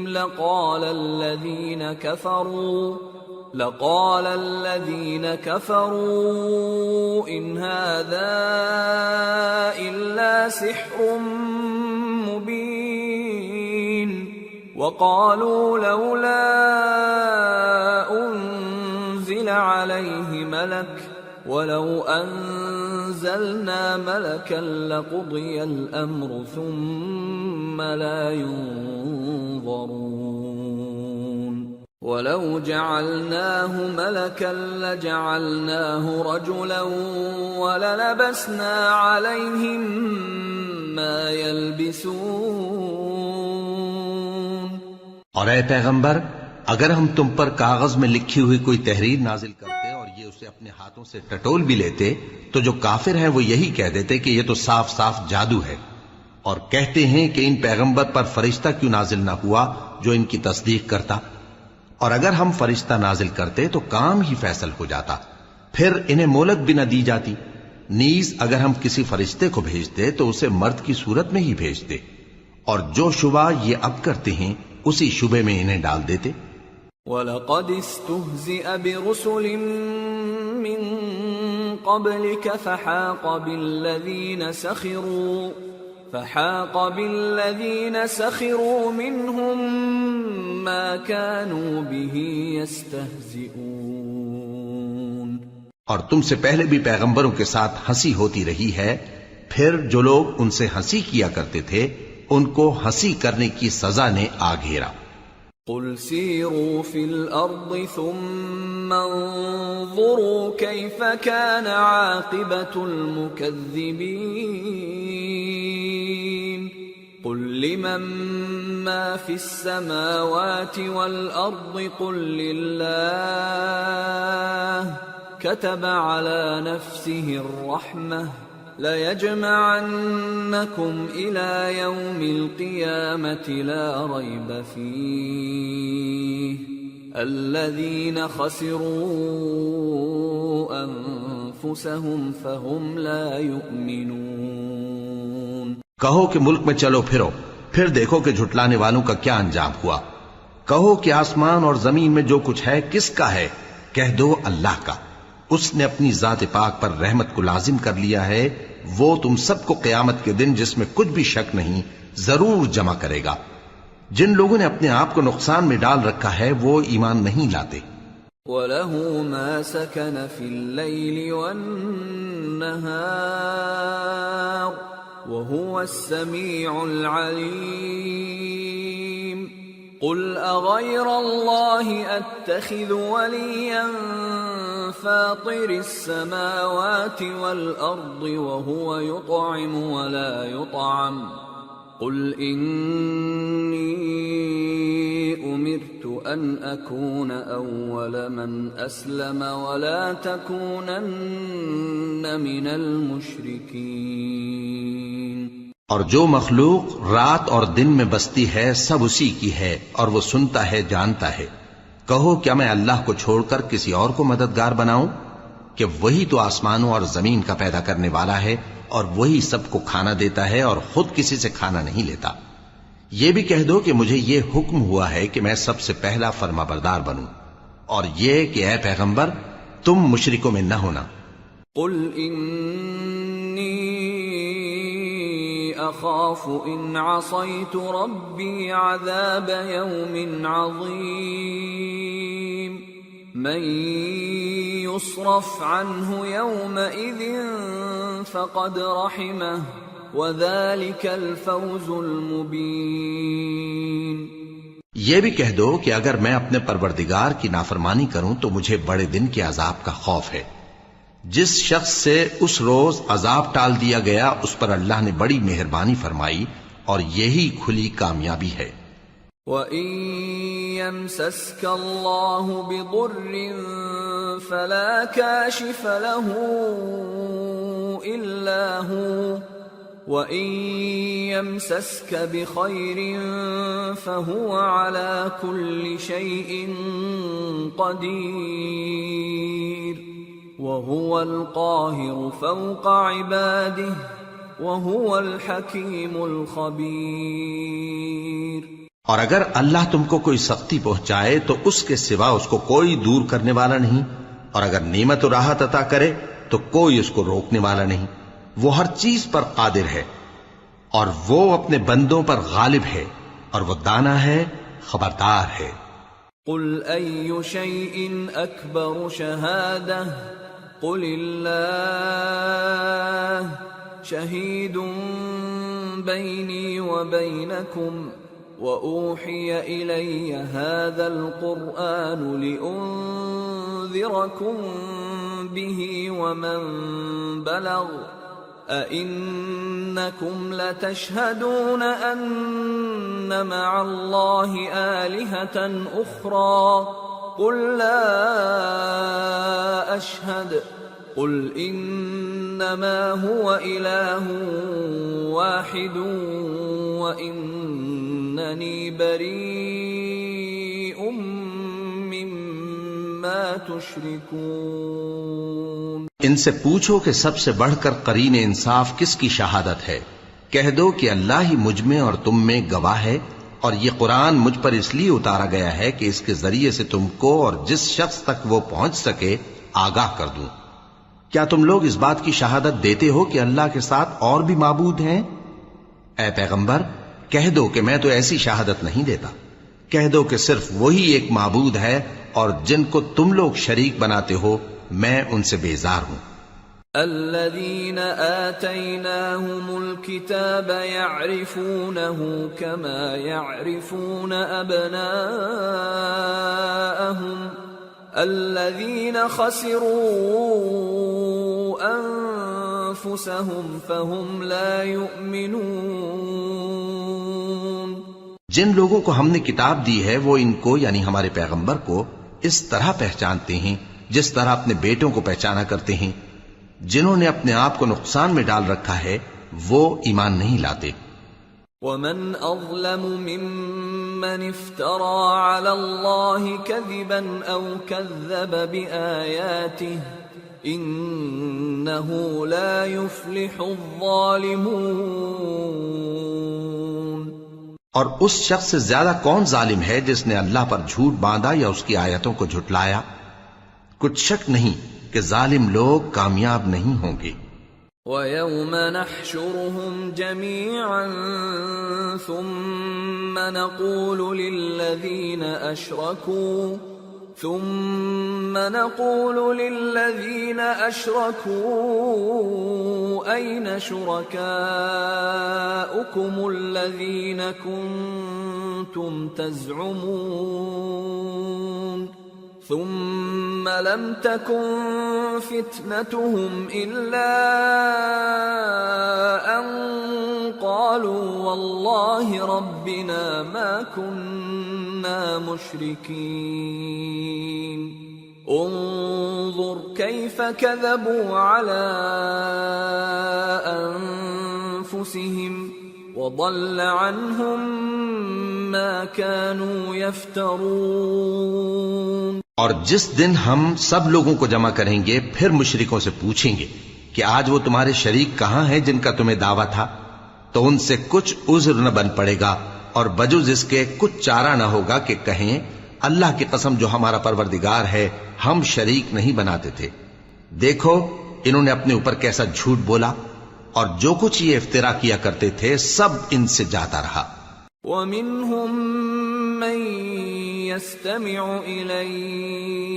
لقال الذين كفروا إن هذا إلا سحر مبين. وقالوا لولا أنزل عليه ملك ولو أنزلنا ملكا لقضي الأمر ثم لا ينظرون. وَلَوْ جَعَلْنَاهُ مَلَكًا لَجَعَلْنَاهُ رَجُلًا وَلَلَبَسْنَا عَلَيْهِمْ مَا يَلْبِسُونَ. اور اے پیغمبر، اگر ہم تم پر کاغذ میں لکھی ہوئی کوئی تحریر نازل کرتے اور یہ اسے اپنے ہاتھوں سے ٹٹول بھی لیتے تو جو کافر ہیں وہ یہی کہہ دیتے کہ یہ تو صاف صاف جادو ہے، اور کہتے ہیں کہ ان پیغمبر پر فرشتہ کیوں نازل نہ ہوا جو ان کی تصدیق کرتا. اور اگر ہم فرشتہ نازل کرتے تو کام ہی فیصل ہو جاتا، پھر انہیں مہلت بھی نہ دی جاتی. نیز اگر ہم کسی فرشتے کو بھیجتے تو اسے مرد کی صورت میں ہی بھیجتے، اور جو شبہ یہ اب کرتے ہیں اسی شبے میں انہیں ڈال دیتے. وَلَقَدِ اسْتُهْزِئَ بِرُسُلٍ مِّن قَبْلِكَ فحاق بالذين سخروا منهم ما كانوا به يستهزئون. اور تم سے پہلے بھی پیغمبروں کے ساتھ ہنسی ہوتی رہی ہے، پھر جو لوگ ان سے ہنسی کیا کرتے تھے ان کو ہنسی کرنے کی سزا نے آ گھیرا. قل سیروا فی الارض ثم انظروا کیف کان عاقبۃ المکذبین. قل لمن ما في السماوات والأرض قل لله كتب على نفسه الرحمة ليجمعنكم إلى يوم القيامة لا ريب فيه الذين خسروا أنفسهم فهم لا يؤمنون۔ کہو کہ ملک میں چلو پھرو، پھر دیکھو کہ جھٹلانے والوں کا کیا انجام ہوا۔ کہو کہ آسمان اور زمین میں جو کچھ ہے کس کا ہے؟ کہہ دو اللہ کا۔ اس نے اپنی ذات پاک پر رحمت کو لازم کر لیا ہے، وہ تم سب کو قیامت کے دن جس میں کچھ بھی شک نہیں ضرور جمع کرے گا۔ جن لوگوں نے اپنے آپ کو نقصان میں ڈال رکھا ہے وہ ایمان نہیں لاتے۔ وَلَهُ مَا سَكَنَ فِي اللَّيْلِ وَالنَّهَارِ وَهُوَ السَّمِيعُ الْعَلِيمُ۔ قُلْ أَغَيْرَ اللَّهِ أَتَّخِذُ وَلِيًّا فَاطِرِ السَّمَاوَاتِ وَالْأَرْضِ وَهُوَ يُطْعِمُ وَلَا يُطْعَمُ قُلْ إِنِّي أُمِرْتُ أَنْ أَكُونَ أَوَّلَ مَنْ أَسْلَمَ وَلَا تَكُونَنَّ مِنَ الْمُشْرِكِينَ۔ اور جو مخلوق رات اور دن میں بستی ہے سب اسی کی ہے، اور وہ سنتا ہے جانتا ہے۔ کہو کیا میں اللہ کو چھوڑ کر کسی اور کو مددگار بناؤں؟ کہ وہی تو آسمانوں اور زمین کا پیدا کرنے والا ہے، اور وہی سب کو کھانا دیتا ہے اور خود کسی سے کھانا نہیں لیتا۔ یہ بھی کہہ دو کہ مجھے یہ حکم ہوا ہے کہ میں سب سے پہلا فرما بردار بنوں، اور یہ کہ اے پیغمبر تم مشرکوں میں نہ ہونا۔ قل انی اخاف ان عصیت ربی عذاب یوم عظیم من يصرف عنه يومئذ فقد رحمه وذلك الفوز المبين۔ یہ بھی کہہ دو کہ اگر میں اپنے پروردگار کی نافرمانی کروں تو مجھے بڑے دن کے عذاب کا خوف ہے۔ جس شخص سے اس روز عذاب ٹال دیا گیا اس پر اللہ نے بڑی مہربانی فرمائی، اور یہی کھلی کامیابی ہے۔ وَإِن يَمْسَسْكَ اللَّهُ بِضُرٍّ فَلَا كَاشِفَ لَهُ إِلَّا هُوَ وَإِن يَمْسَسْكَ بِخَيْرٍ فَهُوَ عَلَى كُلِّ شَيْءٍ قَدِيرٌ وَهُوَ الْقَاهِرُ فَوْقَ عِبَادِهِ وَهُوَ الْحَكِيمُ الْخَبِيرُ۔ اور اگر اللہ تم کو کوئی سختی پہنچائے تو اس کے سوا اس کو کوئی دور کرنے والا نہیں، اور اگر نعمت و راحت عطا کرے تو کوئی اس کو روکنے والا نہیں۔ وہ ہر چیز پر قادر ہے، اور وہ اپنے بندوں پر غالب ہے، اور وہ دانا ہے، خبردار ہے۔ قل أي شيء أكبر شهادة قل الله شهيد بيني وبينكم وأوحي إلي هذا القرآن لأنذركم به ومن بلغ أئنكم لتشهدون أن مع الله آلهة أخرى قل لا أشهد قل إنما هو إله واحد وإنني بريء مما تشركون۔ ان سے پوچھو کہ سب سے بڑھ کر قرین انصاف کس کی شہادت ہے؟ کہہ دو کہ اللہ ہی مجھ میں اور تم میں گواہ ہے، اور یہ قرآن مجھ پر اس لیے اتارا گیا ہے کہ اس کے ذریعے سے تم کو اور جس شخص تک وہ پہنچ سکے آگاہ کر دوں۔ کیا تم لوگ اس بات کی شہادت دیتے ہو کہ اللہ کے ساتھ اور بھی معبود ہیں؟ اے پیغمبر کہہ دو کہ میں تو ایسی شہادت نہیں دیتا۔ کہہ دو کہ صرف وہی ایک معبود ہے، اور جن کو تم لوگ شریک بناتے ہو میں ان سے بیزار ہوں۔ الذين آتيناهم الكتاب يعرفونه كما يعرفون أبناءهم الذين خسروا أنفسهم فهم لا يؤمنون۔ جن لوگوں کو ہم نے کتاب دی ہے وہ ان کو یعنی ہمارے پیغمبر کو اس طرح پہچانتے ہیں جس طرح اپنے بیٹوں کو پہچانا کرتے ہیں. جنہوں نے اپنے آپ کو نقصان میں ڈال رکھا ہے وہ ایمان نہیں لاتے. ومن أظلم ممن افترى على الله كذبا أو كذب بآياته إنه لا يفلح الظالمون. اور اس شخص سے زیادہ کون ظالم ہے جس نے اللہ پر جھوٹ باندھا یا اس کی آیتوں کو جھٹلایا؟ کچھ شک نہیں کہ ظالم لوگ کامیاب نہیں ہوں گے. وَيَوْمَ نَحْشُرُهُمْ جَمِيعًا ثُمَّ نَقُولُ لِلَّذِينَ أَشْرَكُوا أَيْنَ شُرَكَاؤُكُمُ الَّذِينَ كُنتُمْ تَزْعُمُونَ ثم لم تكن فتنتهم إلا أن قالوا والله ربنا ما كنا مشركين انظر كيف كذبوا على أنفسهم وضل عنهم ما كانوا يفترون. اور جس دن ہم سب لوگوں کو جمع کریں گے پھر مشرکوں سے پوچھیں گے کہ آج وہ تمہارے شریک کہاں ہیں جن کا تمہیں دعویٰ تھا، تو ان سے کچھ عذر نہ بن پڑے گا اور بجز اس کے کچھ چارہ نہ ہوگا کہ کہیں اللہ کی قسم جو ہمارا پروردگار ہے ہم شریک نہیں بناتے تھے. دیکھو انہوں نے اپنے اوپر کیسا جھوٹ بولا اور جو کچھ یہ افترا کیا کرتے تھے سب ان سے جاتا رہا. وَمِنْهُمْ مَنْ يَسْتَمِعُ إِلَيْكَ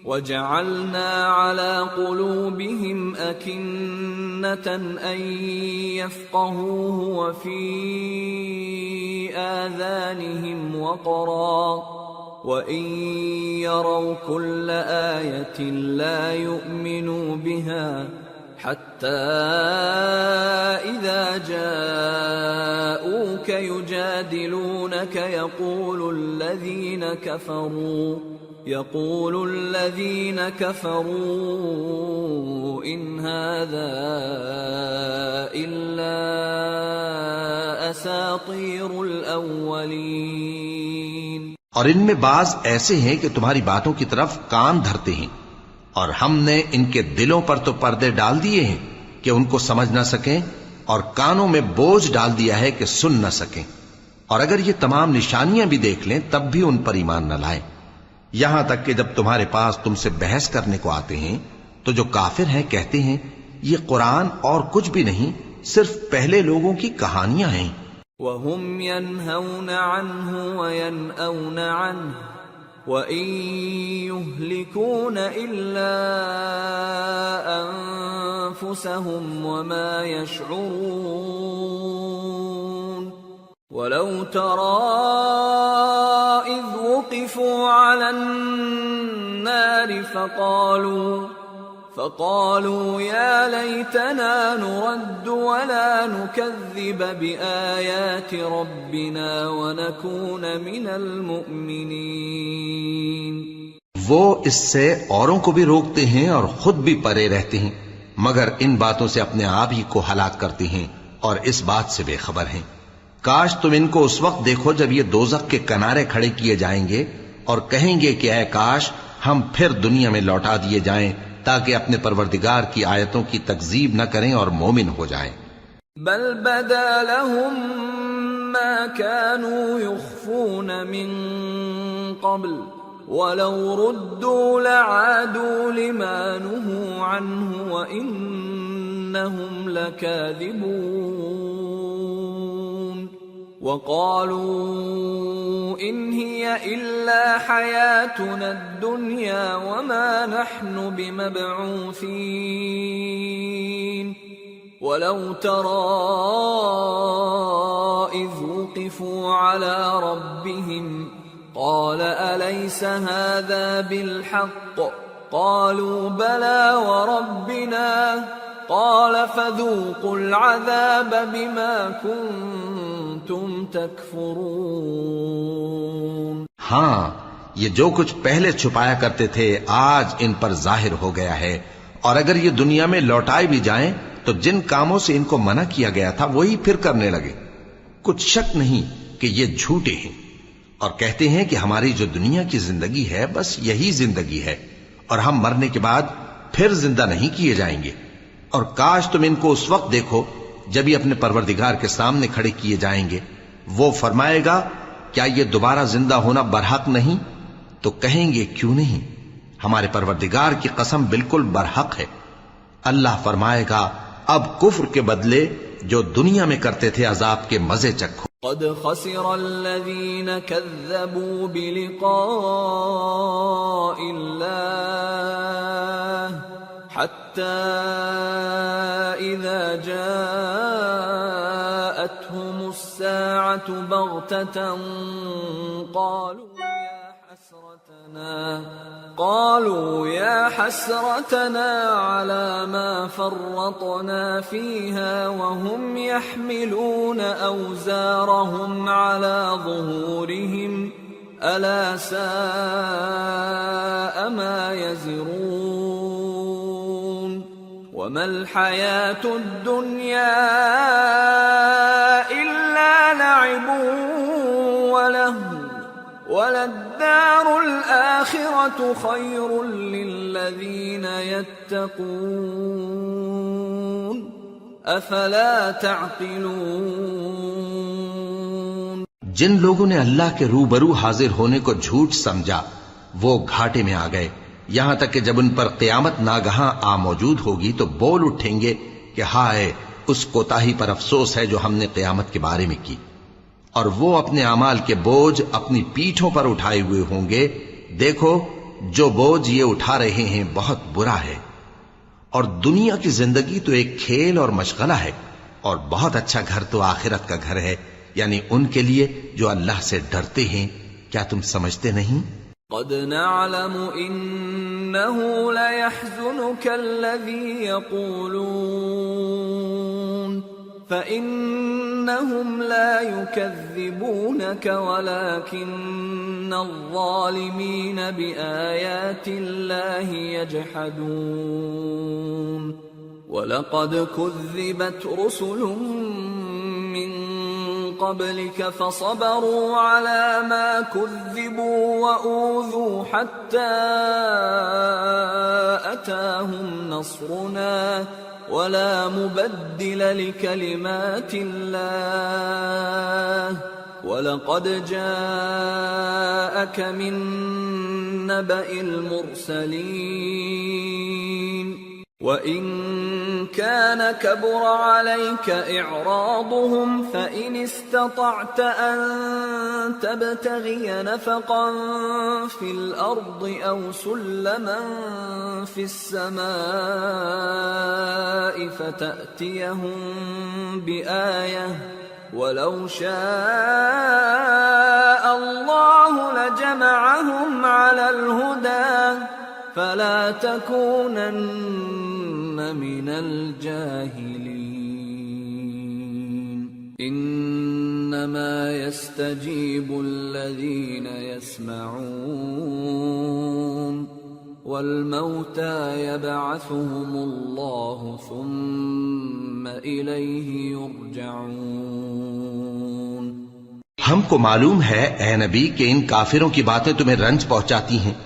وَجَعَلْنَا عَلَى قُلُوبِهِمْ أَكِنَّةً أَنْ يَفْقَهُوهُ وَفِي آذَانِهِمْ وَقْرًا وَإِنْ يَرَوْا كُلَّ آيَةٍ لَا يُؤْمِنُوا بِهَا حتى إذا جاءوك يجادلونك يقول الذين كفروا إن هذا إلا أساطير الأولين. اور ان میں بعض ایسے ہیں کہ تمہاری باتوں کی طرف کان دھرتے ہیں اور ہم نے ان کے دلوں پر تو پردے ڈال دیے ہیں کہ ان کو سمجھ نہ سکیں اور کانوں میں بوجھ ڈال دیا ہے کہ سن نہ سکیں، اور اگر یہ تمام نشانیاں بھی دیکھ لیں تب بھی ان پر ایمان نہ لائیں. یہاں تک کہ جب تمہارے پاس تم سے بحث کرنے کو آتے ہیں تو جو کافر ہیں کہتے ہیں یہ قرآن اور کچھ بھی نہیں صرف پہلے لوگوں کی کہانیاں ہیں. وَهُمْ يَنْهَوْنَ عَنْهُ وَيَنْأَوْنَ عَنْهُ وَإِن يُهْلِكُونَ إِلَّا أَنفُسَهُمْ وَمَا يَشْعُرُونَ. وَلَوْ تَرَى إِذْ وُقِفُوا عَلَى النَّارِ فقالوا يا ليتنا نرد ولا نكذب بآيات ربنا ونكون من المؤمنين. وہ اس سے اوروں کو بھی روکتے ہیں اور خود بھی پرے رہتے ہیں مگر ان باتوں سے اپنے آپ ہی کو ہلاک کرتے ہیں اور اس بات سے بے خبر ہیں. کاش تم ان کو اس وقت دیکھو جب یہ دوزخ کے کنارے کھڑے کیے جائیں گے اور کہیں گے کہ اے کاش ہم پھر دنیا میں لوٹا دیے جائیں تاکہ اپنے پروردگار کی آیتوں کی تکذیب نہ کریں اور مومن ہو جائیں. بل بدا لهم ما كانوا يخفون من قبل ولو ردوا لعادوا لما نهوا عنه وإنهم لكاذبون. وقالوا إن هي إلا حياتنا الدنيا وما نحن بمبعوثين. ولو ترى إذ وقفوا على ربهم قال أليس هذا بالحق قالوا بلى وربنا قال فذوقوا العذاب بما كنتم تكفرون. ہاں، یہ جو کچھ پہلے چھپایا کرتے تھے آج ان پر ظاہر ہو گیا ہے، اور اگر یہ دنیا میں لوٹائے بھی جائیں تو جن کاموں سے ان کو منع کیا گیا تھا وہی پھر کرنے لگے. کچھ شک نہیں کہ یہ جھوٹے ہیں، اور کہتے ہیں کہ ہماری جو دنیا کی زندگی ہے بس یہی زندگی ہے، اور ہم مرنے کے بعد پھر زندہ نہیں کیے جائیں گے. اور کاش تم ان کو اس وقت دیکھو جب یہ اپنے پروردگار کے سامنے کھڑے کیے جائیں گے. وہ فرمائے گا کیا یہ دوبارہ زندہ ہونا برحق نہیں؟ تو کہیں گے کیوں نہیں، ہمارے پروردگار کی قسم بالکل برحق ہے. اللہ فرمائے گا اب کفر کے بدلے جو دنیا میں کرتے تھے عذاب کے مزے چکھو. قد خسر الذين كذبوا بلقاء الله حتى إذا جاءتهم الساعة بغتة قالوا يا حسرتنا على ما فرطنا فيها وهم يحملون أوزارهم على ظهورهم ألا ساء ما يزرون. وما الحياة الدنيا إلا لعب ولهو وللدار الآخرة خير للذين يتقون أفلا تعقلون. جن لوگوں نے اللہ کے روبرو حاضر ہونے کو جھوٹ سمجھا وہ گھاٹے میں آ گئے، یہاں تک کہ جب ان پر قیامت ناگہاں آ موجود ہوگی تو بول اٹھیں گے کہ ہائے اس کوتاہی پر افسوس ہے جو ہم نے قیامت کے بارے میں کی. اور وہ اپنے اعمال کے بوجھ اپنی پیٹھوں پر اٹھائے ہوئے ہوں گے. دیکھو جو بوجھ یہ اٹھا رہے ہیں بہت برا ہے. اور دنیا کی زندگی تو ایک کھیل اور مشغلہ ہے، اور بہت اچھا گھر تو آخرت کا گھر ہے، یعنی ان کے لیے جو اللہ سے ڈرتے ہیں. کیا تم سمجھتے نہیں؟ قد نعلم إنه ليحزنك الذي يقولون فإنهم لا يكذبونك ولكن الظالمين بآيات الله يجحدون. وَلَقَدْ كُذِّبَتْ رُسُلٌ مِّن قَبْلِكَ فَصَبَرُوا عَلَى مَا كُذِّبُوا وَأُوذُوا حَتَّى أَتَاهُمْ نَصْرُنَا وَلَا مُبَدِّلَ لِكَلِمَاتِ اللَّهِ وَلَقَدْ جَاءَكَ مِن نَّبَإِ الْمُرْسَلِينَ. وَإِن كَانَ كَبُرَ عَلَيْكَ إِعْرَاضُهُمْ فَإِنِ اسْتَطَعْتَ أَن تَبْتَغِيَ نَفَقًا فِي الْأَرْضِ أَوْ سُلَّمًا فِي السَّمَاءِ فَتَأْتِيَهُم بِآيَةٍ وَلَوْ شَاءَ اللَّهُ لَجَمَعَهُمْ عَلَى الْهُدَى فَلَا تَكُونَنَّ مِنَ الْجَاهِلِينَ. إِنَّمَا يَسْتَجِيبُ الَّذِينَ يَسْمَعُونَ وَالْمَوْتَى يَبْعَثُهُمُ اللَّهُ ثُمَّ إِلَيْهِ يُرْجَعُونَ. ہم کو معلوم ہے اے نبی کہ ان کافروں کی باتیں تمہیں رنج پہنچاتی ہیں،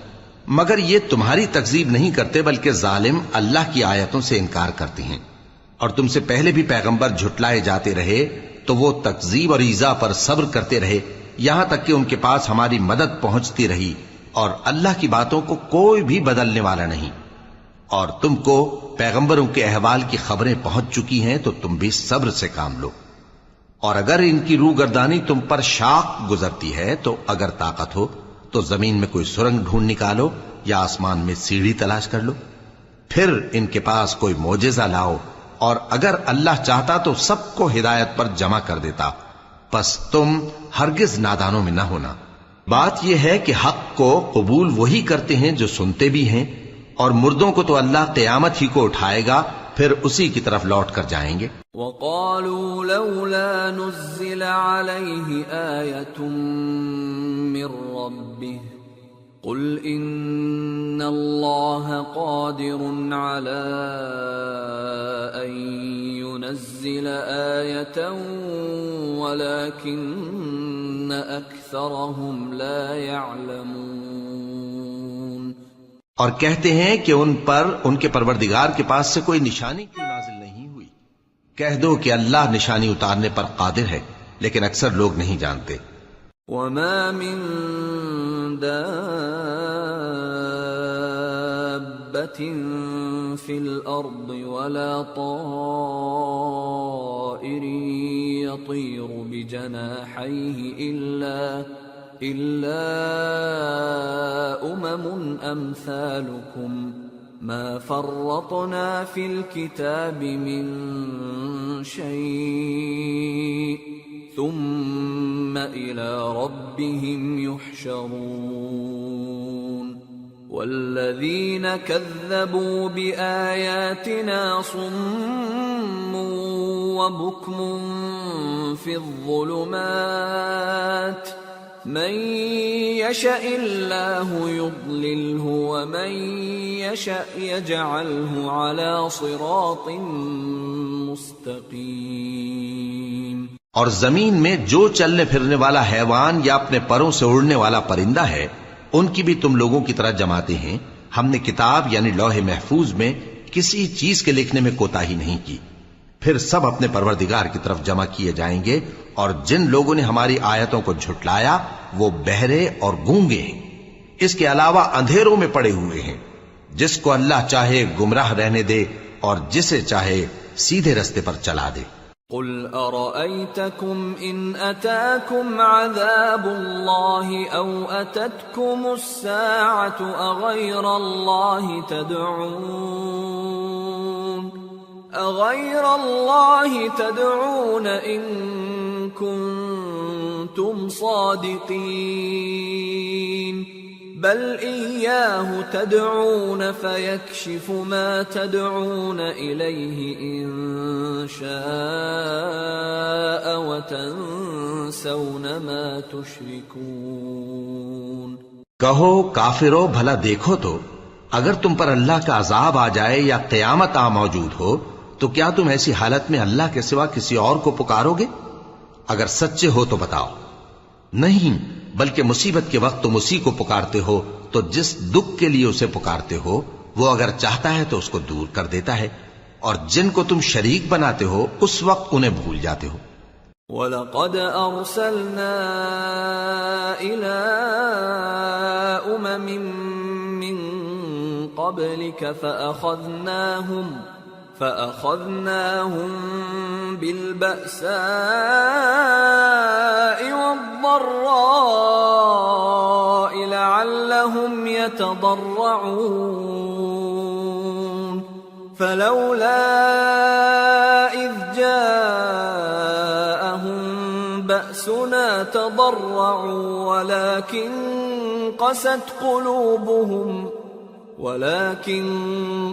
مگر یہ تمہاری تکذیب نہیں کرتے بلکہ ظالم اللہ کی آیتوں سے انکار کرتے ہیں. اور تم سے پہلے بھی پیغمبر جھٹلائے جاتے رہے تو وہ تکذیب اور ایذا پر صبر کرتے رہے یہاں تک کہ ان کے پاس ہماری مدد پہنچتی رہی، اور اللہ کی باتوں کو کوئی بھی بدلنے والا نہیں. اور تم کو پیغمبروں کے احوال کی خبریں پہنچ چکی ہیں تو تم بھی صبر سے کام لو. اور اگر ان کی روگردانی تم پر شاق گزرتی ہے تو اگر طاقت ہو تو زمین میں کوئی سرنگ ڈھونڈ نکالو یا آسمان میں سیڑھی تلاش کر لو، پھر ان کے پاس کوئی معجزہ لاؤ، اور اگر اللہ چاہتا تو سب کو ہدایت پر جمع کر دیتا، پس تم ہرگز نادانوں میں نہ ہونا. بات یہ ہے کہ حق کو قبول وہی کرتے ہیں جو سنتے بھی ہیں، اور مردوں کو تو اللہ قیامت ہی کو اٹھائے گا پھر اسی کی طرف لوٹ کر جائیں گے۔ وقالوا لولا نزل عليه آية من ربه قل إن الله قادر على أن ينزل آية ولكن أكثرهم لا يعلمون۔ اور کہتے ہیں کہ ان پر ان کے پروردگار کے پاس سے کوئی نشانی کیوں نازل نہیں ہوئی؟ کہہ دو کہ اللہ نشانی اتارنے پر قادر ہے، لیکن اکثر لوگ نہیں جانتے۔ وما من دابة في الأرض ولا طائر يطير بجناحيه إلا أمم أمثالكم ما فرطنا في الكتاب من شيء ثم إلى ربهم يحشرون والذين كذبوا بآياتنا صم وبكم في الظلمات من يشاء الله يضلله ومن يشاء يجعله على صراط مستقيم۔ اور زمین میں جو چلنے پھرنے والا حیوان یا اپنے پروں سے اڑنے والا پرندہ ہے ان کی بھی تم لوگوں کی طرح جماتے ہیں۔ ہم نے کتاب یعنی لوح محفوظ میں کسی چیز کے لکھنے میں کوتاہی نہیں کی۔ پھر سب اپنے پروردگار کی طرف جمع کیے جائیں گے، اور جن لوگوں نے ہماری آیتوں کو جھٹلایا وہ بہرے اور گونگے ہیں، اس کے علاوہ اندھیروں میں پڑے ہوئے ہیں۔ جس کو اللہ چاہے گمراہ رہنے دے اور جسے چاہے سیدھے رستے پر چلا دے۔ قل أرأيتكم إن أتاكم عذاب الله أو أتتكم الساعة أغير الله تدعون إن كنتم صادقين بل إياه تدعون فيكشف ما تدعون إليه إن شاء وتنسون ما تشركون۔ کہو کافرو بھلا دیکھو تو اگر تم پر اللہ کا عذاب آ جائے یا قیامت آ موجود ہو تو کیا تم ایسی حالت میں اللہ کے سوا کسی اور کو پکارو گے؟ اگر سچے ہو تو بتاؤ۔ نہیں، بلکہ مصیبت کے وقت تم اسی کو پکارتے ہو تو جس دکھ کے لیے اسے پکارتے ہو وہ اگر چاہتا ہے تو اس کو دور کر دیتا ہے، اور جن کو تم شریک بناتے ہو اس وقت انہیں بھول جاتے ہو۔ وَلَقَدْ أَرْسَلْنَا إِلَىٰ أُمَمٍ مِّن قَبْلِكَ فَأَخَذْنَاهُمْ بِالْبَأْسَاءِ وَالضَّرَّاءِ لَعَلَّهُمْ يَتَضَرَّعُونَ فَلَوْلَا إِذْ جَاءَهُمْ بَأْسُنَا تَضَرَّعُوا وَلَكِنْ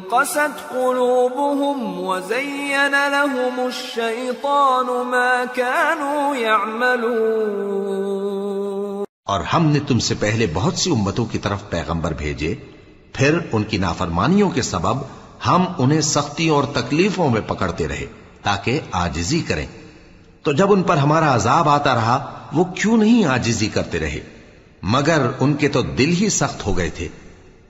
قست قلوبهم وزين لهم الشيطان ما كانوا يعملون۔ اور ہم نے تم سے پہلے بہت سی امتوں کی طرف پیغمبر بھیجے، پھر ان کی نافرمانیوں کے سبب ہم انہیں سختیوں اور تکلیفوں میں پکڑتے رہے تاکہ عاجزی کریں۔ تو جب ان پر ہمارا عذاب آتا رہا وہ کیوں نہیں عاجزی کرتے رہے، مگر ان کے تو دل ہی سخت ہو گئے تھے،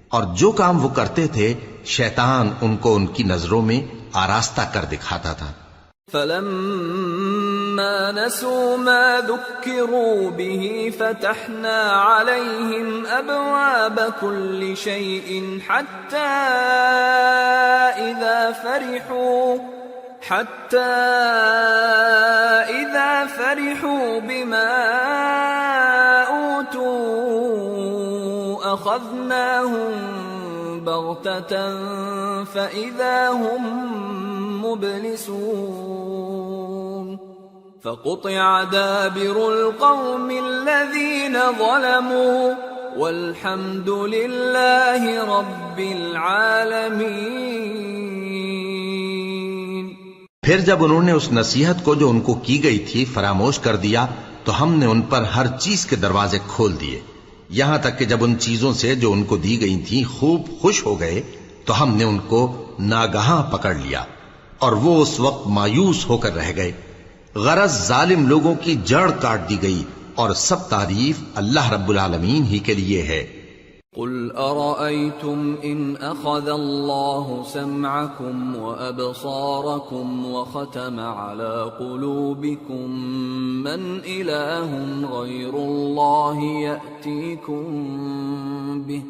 اور جو کام وہ کرتے تھے شیطان ان کو ان کی نظروں میں آراستہ کر دکھاتا تھا۔ فَلَمَّا نَسُوا مَا ذُكِّرُوا بِهِ فَتَحْنَا عَلَيْهِمْ أَبْوَابَ كُلِّ شَيْءٍ حَتَّى إِذَا فَرِحُوا بِمَا أُوتُوا أَخَذْنَاهُمْ بَغْتَةً فَإِذَا هُمْ مُبْلِسُونَ فَقُطِعَ دَابِرُ الْقَوْمِ الَّذِينَ ظَلَمُوا وَالْحَمْدُ لِلَّهِ رَبِّ الْعَالَمِينَ۔ پھر جب انہوں نے اس نصیحت کو جو ان کو کی گئی تھی فراموش کر دیا تو ہم نے ان پر ہر چیز کے دروازے کھول دیے، یہاں تک کہ جب ان چیزوں سے جو ان کو دی گئی تھیں خوب خوش ہو گئے تو ہم نے ان کو ناگہاں پکڑ لیا اور وہ اس وقت مایوس ہو کر رہ گئے۔ غرض ظالم لوگوں کی جڑ کاٹ دی گئی اور سب تعریف اللہ رب العالمین ہی کے لیے ہے۔ قل أرأيتم إن أخذ الله سمعكم وأبصاركم وختم على قلوبكم من إله غير الله يأتيكم به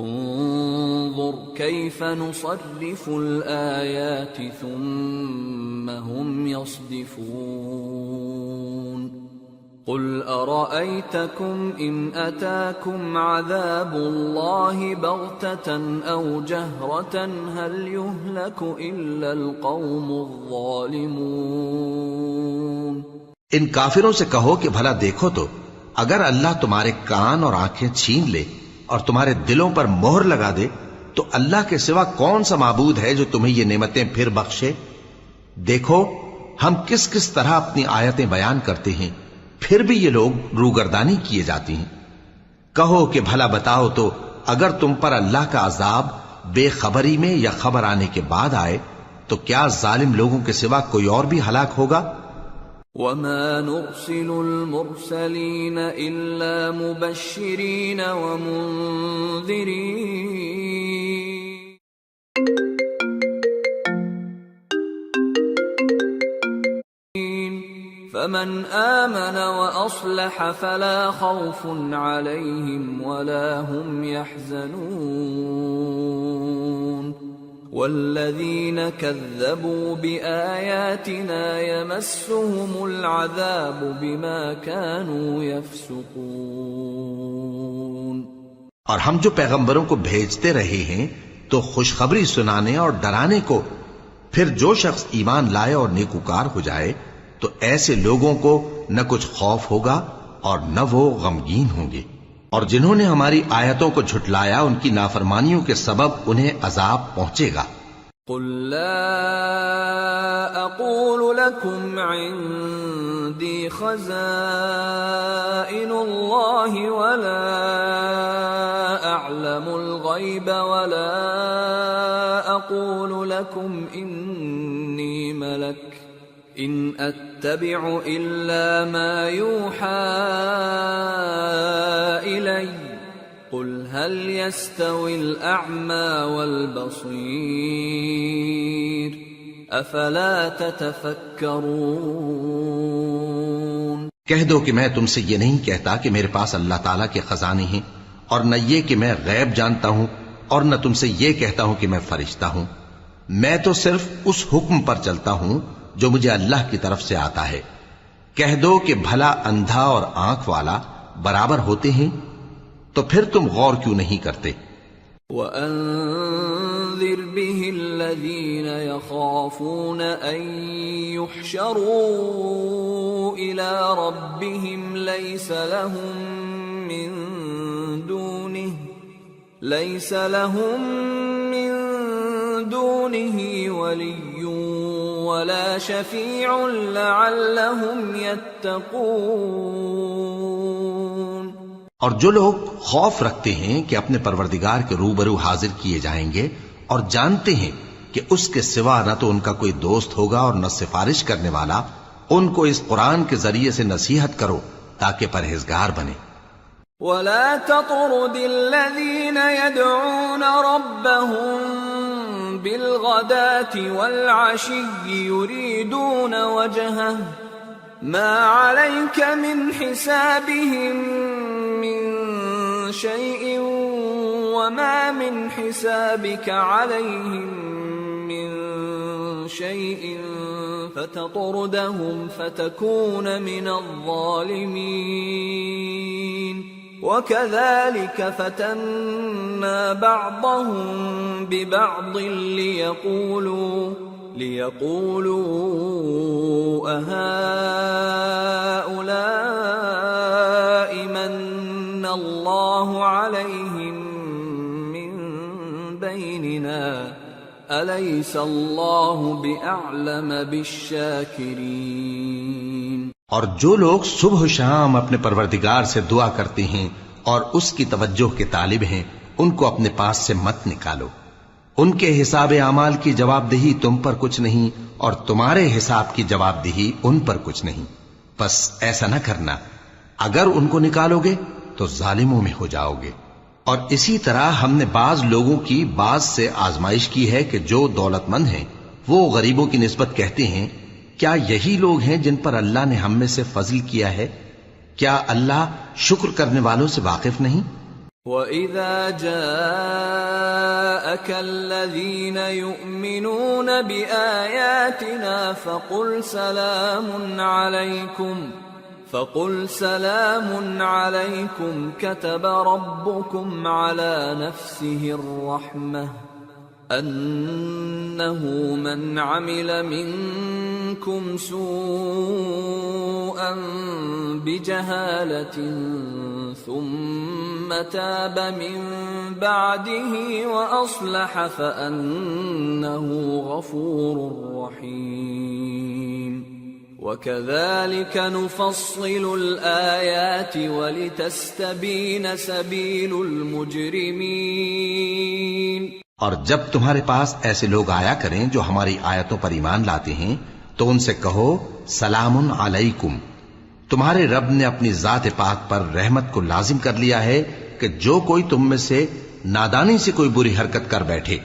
انظر كيف نصرف الآيات ثم هم يصدفون قل أرأيتكم إن أتاكم عذاب الله بغتة أو جهرة هل يهلك إلا القوم الظالمون۔ ان کافروں سے کہو کہ بھلا دیکھو تو اگر اللہ تمہارے کان اور آنکھیں چھین لے اور تمہارے دلوں پر مہر لگا دے تو اللہ کے سوا کون سا معبود ہے جو تمہیں یہ نعمتیں پھر بخشے؟ دیکھو ہم کس کس طرح اپنی آیتیں بیان کرتے ہیں، پھر بھی یہ لوگ روگردانی کیے جاتی ہیں۔ کہو کہ بھلا بتاؤ تو اگر تم پر اللہ کا عذاب بے خبری میں یا خبر آنے کے بعد آئے تو کیا ظالم لوگوں کے سوا کوئی اور بھی ہلاک ہوگا؟ وَمَا نُرْسِلُ الْمُرْسَلِينَ إِلَّا مُبَشِّرِينَ وَمُنذِرِينَ فَمَنْ آمَنَ وَأَصْلَحَ فَلَا خَوْفٌ عَلَيْهِمْ وَلَا هُمْ يَحْزَنُونَ وَالَّذِينَ كَذَّبُوا بِآيَاتِنَا يَمَسُّهُمُ الْعَذَابُ بِمَا كَانُوا يَفْسُقُونَ۔ اور ہم جو پیغمبروں کو بھیجتے رہے ہیں تو خوشخبری سنانے اور ڈرانے کو، پھر جو شخص ایمان لائے اور نیکوکار ہو جائے تو ایسے لوگوں کو نہ کچھ خوف ہوگا اور نہ وہ غمگین ہوں گے، اور جنہوں نے ہماری آیتوں کو جھٹلایا ان کی نافرمانیوں کے سبب انہیں عذاب پہنچے گا۔ قل لا اقول لكم عندي خزائن الله ولا اعلم الغيب ولا اقول لكم اني ملك ان اتبع الا ما يوحى الي قل هل يستوي الاعمى والبصير افلا تتفكرون۔ کہہ دو کہ میں تم سے یہ نہیں کہتا کہ میرے پاس اللہ تعالیٰ کے خزانے ہیں، اور نہ یہ کہ میں غیب جانتا ہوں، اور نہ تم سے یہ کہتا ہوں کہ میں فرشتہ ہوں۔ میں تو صرف اس حکم پر چلتا ہوں جو مجھے اللہ کی طرف سے آتا ہے۔ کہہ دو کہ بھلا اندھا اور آنکھ والا برابر ہوتے ہیں؟ تو پھر تم غور کیوں نہیں کرتے؟ وَأَنذِرْ بِهِ الَّذِينَ يَخَافُونَ أَن يُحْشَرُوا إِلَى رَبِّهِمْ لَيْسَ لَهُم مِّن دُونِهِ وَلِيٌّ وَلَا شَفِيعٌ لَعَلَّهُمْ يَتَّقُونَ۔ اور جو لوگ خوف رکھتے ہیں کہ اپنے پروردگار کے روبرو حاضر کیے جائیں گے اور جانتے ہیں کہ اس کے سوا نہ تو ان کا کوئی دوست ہوگا اور نہ سفارش کرنے والا، ان کو اس قرآن کے ذریعے سے نصیحت کرو تاکہ پرہیزگار بنے۔ وَلَا تَطْرُدِ الَّذِينَ يَدْعُونَ رَبَّهُم بِالْغَدَاةِ وَالْعَشِيِّ يُرِيدُونَ وَجْهَهُ مَا عَلَيْكَ مِنْ حِسَابِهِمْ مِنْ شَيْءٍ وَمَا مِنْ حِسَابِكَ عَلَيْهِمْ مِنْ شَيْءٍ فَتَطْرُدَهُمْ فَتَكُونَ مِنَ الظَّالِمِينَ وَكَذَلِكَ فَتَنَّا بَعْضَهُمْ بِبَعْضٍ لِيَقُولُوا أَهَؤُلَاءِ مَنَّ اللَّهُ عَلَيْهِمْ مِنْ بَيْنِنَا أليس الله بأعلم بالشاكرين۔ اور جو لوگ صبح و شام اپنے پروردگار سے دعا کرتے ہیں اور اس کی توجہ کے طالب ہیں، ان کو اپنے پاس سے مت نکالو۔ ان کے حساب اعمال کی جواب دہی تم پر کچھ نہیں، اور تمہارے حساب کی جواب دہی ان پر کچھ نہیں، بس ایسا نہ کرنا، اگر ان کو نکالو گے تو ظالموں میں ہو جاؤ گے۔ اور اسی طرح ہم نے بعض لوگوں کی بعض سے آزمائش کی ہے کہ جو دولت مند ہیں وہ غریبوں کی نسبت کہتے ہیں کیا یہی لوگ ہیں جن پر اللہ نے ہم میں سے فضل کیا ہے؟ کیا اللہ شکر کرنے والوں سے واقف نہیں؟ وَإِذَا جَاءَكَ الَّذِينَ يُؤْمِنُونَ بِآيَاتِنَا فَقُلْ سَلَامٌ عَلَيْكُمْ كَتَبَ رَبُّكُمْ عَلَى نَفْسِهِ الرَّحْمَةَ أَنَّهُ مَنْ عَمِلَ مِنْكُمْ سُوءًا بِجَهَالَةٍ ثُمَّ تَابَ مِنْ بَعْدِهِ وَأَصْلَحَ فَأَنَّهُ غَفُورٌ رَحِيمٌ۔ وَكَذَلِكَ نُفَصِّلُ الْآيَاتِ وَلِتَسْتَبِينَ سَبِيلُ الْمُجْرِمِينَ۔ اور جب تمہارے پاس ایسے لوگ آیا کریں جو ہماری آیتوں پر ایمان لاتے ہیں تو ان سے کہو سلام علیکم، تمہارے رب نے اپنی ذات پاک پر رحمت کو لازم کر لیا ہے کہ جو کوئی تم میں سے نادانی سے کوئی بری حرکت کر بیٹھے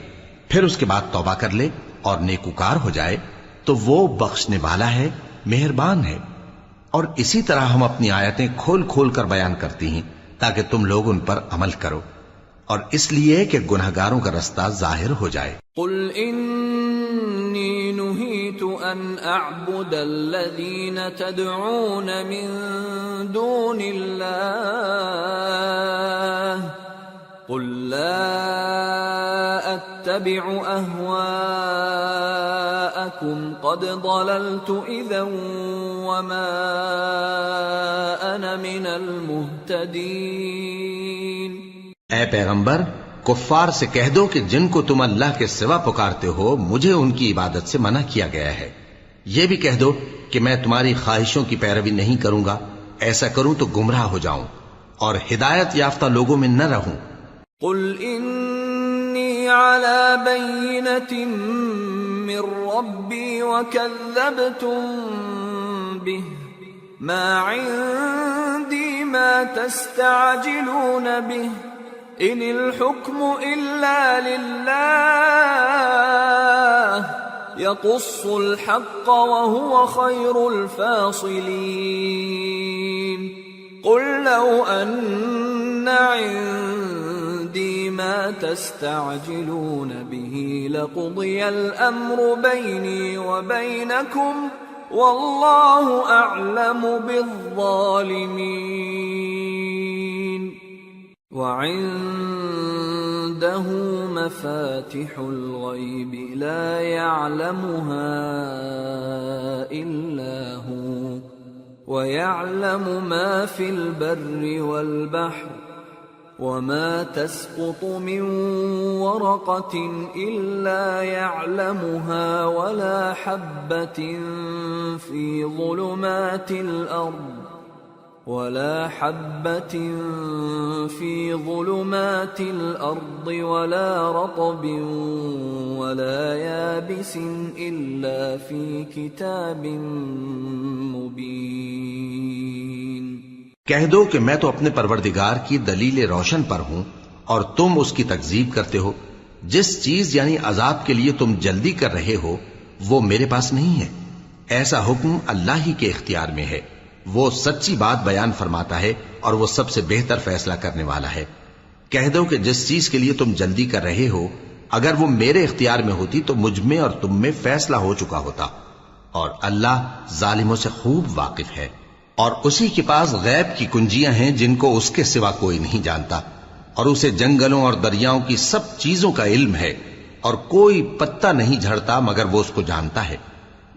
پھر اس کے بعد توبہ کر لے اور نیکوکار ہو جائے تو وہ بخشنے والا ہے، مہربان ہے۔ اور اسی طرح ہم اپنی آیتیں کھول کھول کر بیان کرتی ہیں تاکہ تم لوگ ان پر عمل کرو، اور اس لیے کہ گنہگاروں کا رستہ ظاہر ہو جائے۔ قل انی نہیت ان اعبد الذین تدعون من دون اللہ قل لا اتبع اہواءکم قد ضللت اذا وما انا من المہتدین۔ اے پیغمبر، کفار سے کہہ دو کہ جن کو تم اللہ کے سوا پکارتے ہو مجھے ان کی عبادت سے منع کیا گیا ہے۔ یہ بھی کہہ دو کہ میں تمہاری خواہشوں کی پیروی نہیں کروں گا، ایسا کروں تو گمراہ ہو جاؤں اور ہدایت یافتہ لوگوں میں نہ رہوں۔ قل انی علی بینۃ من ربی وکذبتم بہ ما عندی ما تستعجلون بہ ان الحکم الا للہ یقص الحق وهو خیر الفاصلین۔ قل لو ان عندی ما تستعجلون به لقضی الامر بینی وبینکم واللہ اعلم بالظالمین۔ وعنده مفاتح الغیب لا يعلمها الا هو ويعلم ما في البر والبحر وما تسقط من ورقة إلا يعلمها ولا حبة في ظلمات الأرض ولا رطب ولا يابس إلا في كتاب مبين۔ کہہ دو کہ میں تو اپنے پروردگار کی دلیل روشن پر ہوں اور تم اس کی تکذیب کرتے ہو۔ جس چیز یعنی عذاب کے لیے تم جلدی کر رہے ہو وہ میرے پاس نہیں ہے، ایسا حکم اللہ ہی کے اختیار میں ہے۔ وہ سچی بات بیان فرماتا ہے اور وہ سب سے بہتر فیصلہ کرنے والا ہے۔ کہہ دو کہ جس چیز کے لیے تم جلدی کر رہے ہو اگر وہ میرے اختیار میں ہوتی تو مجھ میں اور تم میں فیصلہ ہو چکا ہوتا، اور اللہ ظالموں سے خوب واقف ہے۔ اور اسی کے پاس غیب کی کنجیاں ہیں جن کو اس کے سوا کوئی نہیں جانتا، اور اسے جنگلوں اور دریاؤں کی سب چیزوں کا علم ہے، اور کوئی پتا نہیں جھڑتا مگر وہ اس کو جانتا ہے،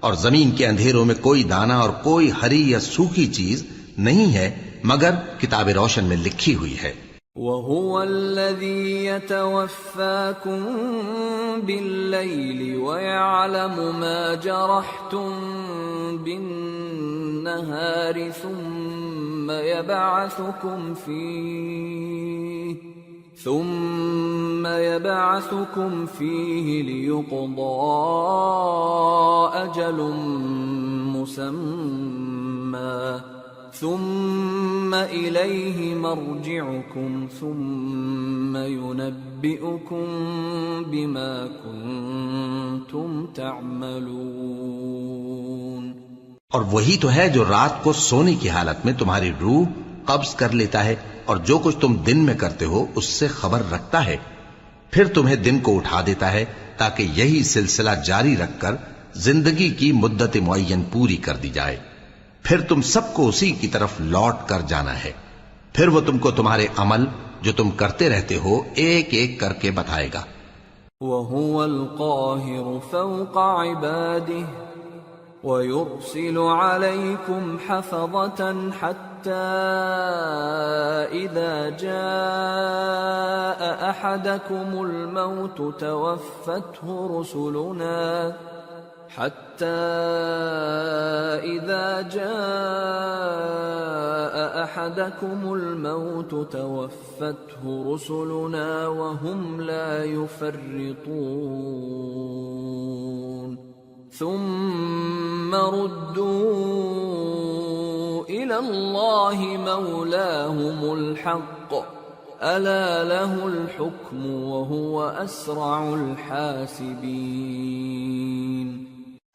اور زمین کے اندھیروں میں کوئی دانہ اور کوئی ہری یا سوکھی چیز نہیں ہے مگر کتاب روشن میں لکھی ہوئی ہے۔ وَهُوَ الَّذِي يَتَوَفَّاكُم بِاللَّيْلِ وَيَعْلَمُ مَا جَرَحْتُم بِالنَّهَارِ ثُمَّ يَبْعَثُكُمْ فِيهِ لِيُقْضَىٰ أَجَلٌ مُّسَمًّى ثم إليه مرجعكم ثم ينبئكم بما كنتم تعملون. اور وہی تو ہے جو رات کو سونے کی حالت میں تمہاری روح قبض کر لیتا ہے اور جو کچھ تم دن میں کرتے ہو اس سے خبر رکھتا ہے، پھر تمہیں دن کو اٹھا دیتا ہے تاکہ یہی سلسلہ جاری رکھ کر زندگی کی مدت معین پوری کر دی جائے. پھر تم سب کو اسی کی طرف لوٹ کر جانا ہے، پھر وہ تم کو تمہارے عمل جو تم کرتے رہتے ہو ایک ایک کر کے بتائے گا. وَهُوَ الْقَاهِرُ فَوْقَ عِبَادِهِ وَيُرْسِلُ عَلَيْكُمْ حَفَظَةً حَتَّى إِذَا جَاءَ أَحَدَكُمُ الْمَوْتُ تَوَفَّتْهُ رسلنا وهم لا يفرطون ثم ردوا إلى الله مولاهم الحق ألا له الحكم وهو أسرع الحاسبين.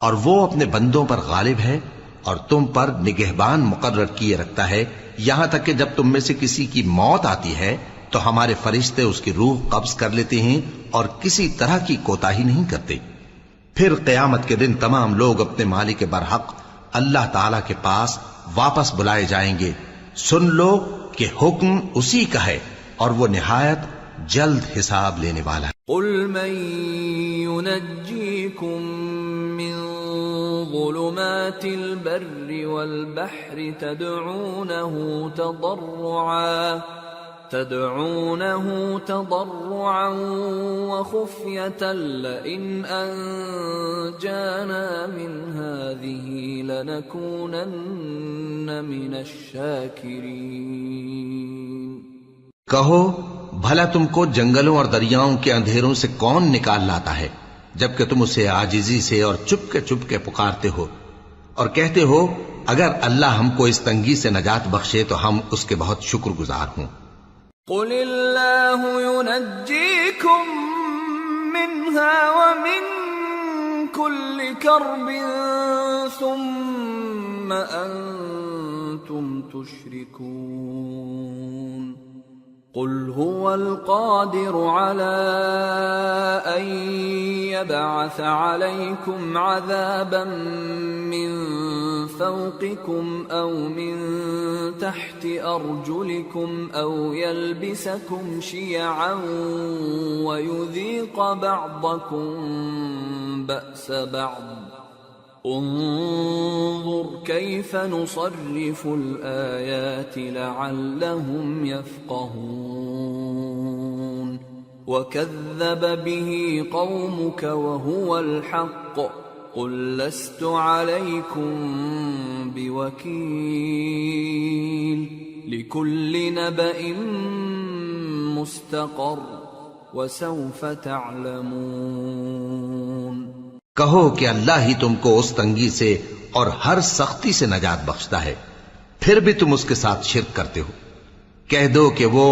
اور وہ اپنے بندوں پر غالب ہے اور تم پر نگہبان مقرر کیے رکھتا ہے یہاں تک کہ جب تم میں سے کسی کی موت آتی ہے تو ہمارے فرشتے اس کی روح قبض کر لیتے ہیں اور کسی طرح کی کوتاہی نہیں کرتے. پھر قیامت کے دن تمام لوگ اپنے مالک برحق اللہ تعالی کے پاس واپس بلائے جائیں گے. سن لو کہ حکم اسی کا ہے اور وہ نہایت جلد حساب لینے والا ہے. قل من ينجيكم من ظلمات البر والبحر تدعونه تضرعا وخفية لئن أنجانا من هذه لنكونن من الشاكرين. کہو بھلا تم کو جنگلوں اور دریاؤں کے اندھیروں سے کون نکال لاتا ہے جبکہ تم اسے عاجزی سے اور چپ کے پکارتے ہو اور کہتے ہو اگر اللہ ہم کو اس تنگی سے نجات بخشے تو ہم اس کے بہت شکر گزار ہوں. قل اللہ ينجيكم منها ومن كل كرب ثم أنتم تشركون. قل هو القادر على أن يبعث عليكم عذابا من فوقكم أو من تحت أرجلكم أو يلبسكم شيعا ويذيق بعضكم بأس بعض. انظر كيف نصرف الآيات لعلهم يفقهون. وكذب به قومك وهو الحق قل لست عليكم بوكيل لكل نبأ مستقر وسوف تعلمون. کہو کہ اللہ ہی تم کو اس تنگی سے اور ہر سختی سے نجات بخشتا ہے پھر بھی تم اس کے ساتھ شرک کرتے ہو. کہہ دو کہ وہ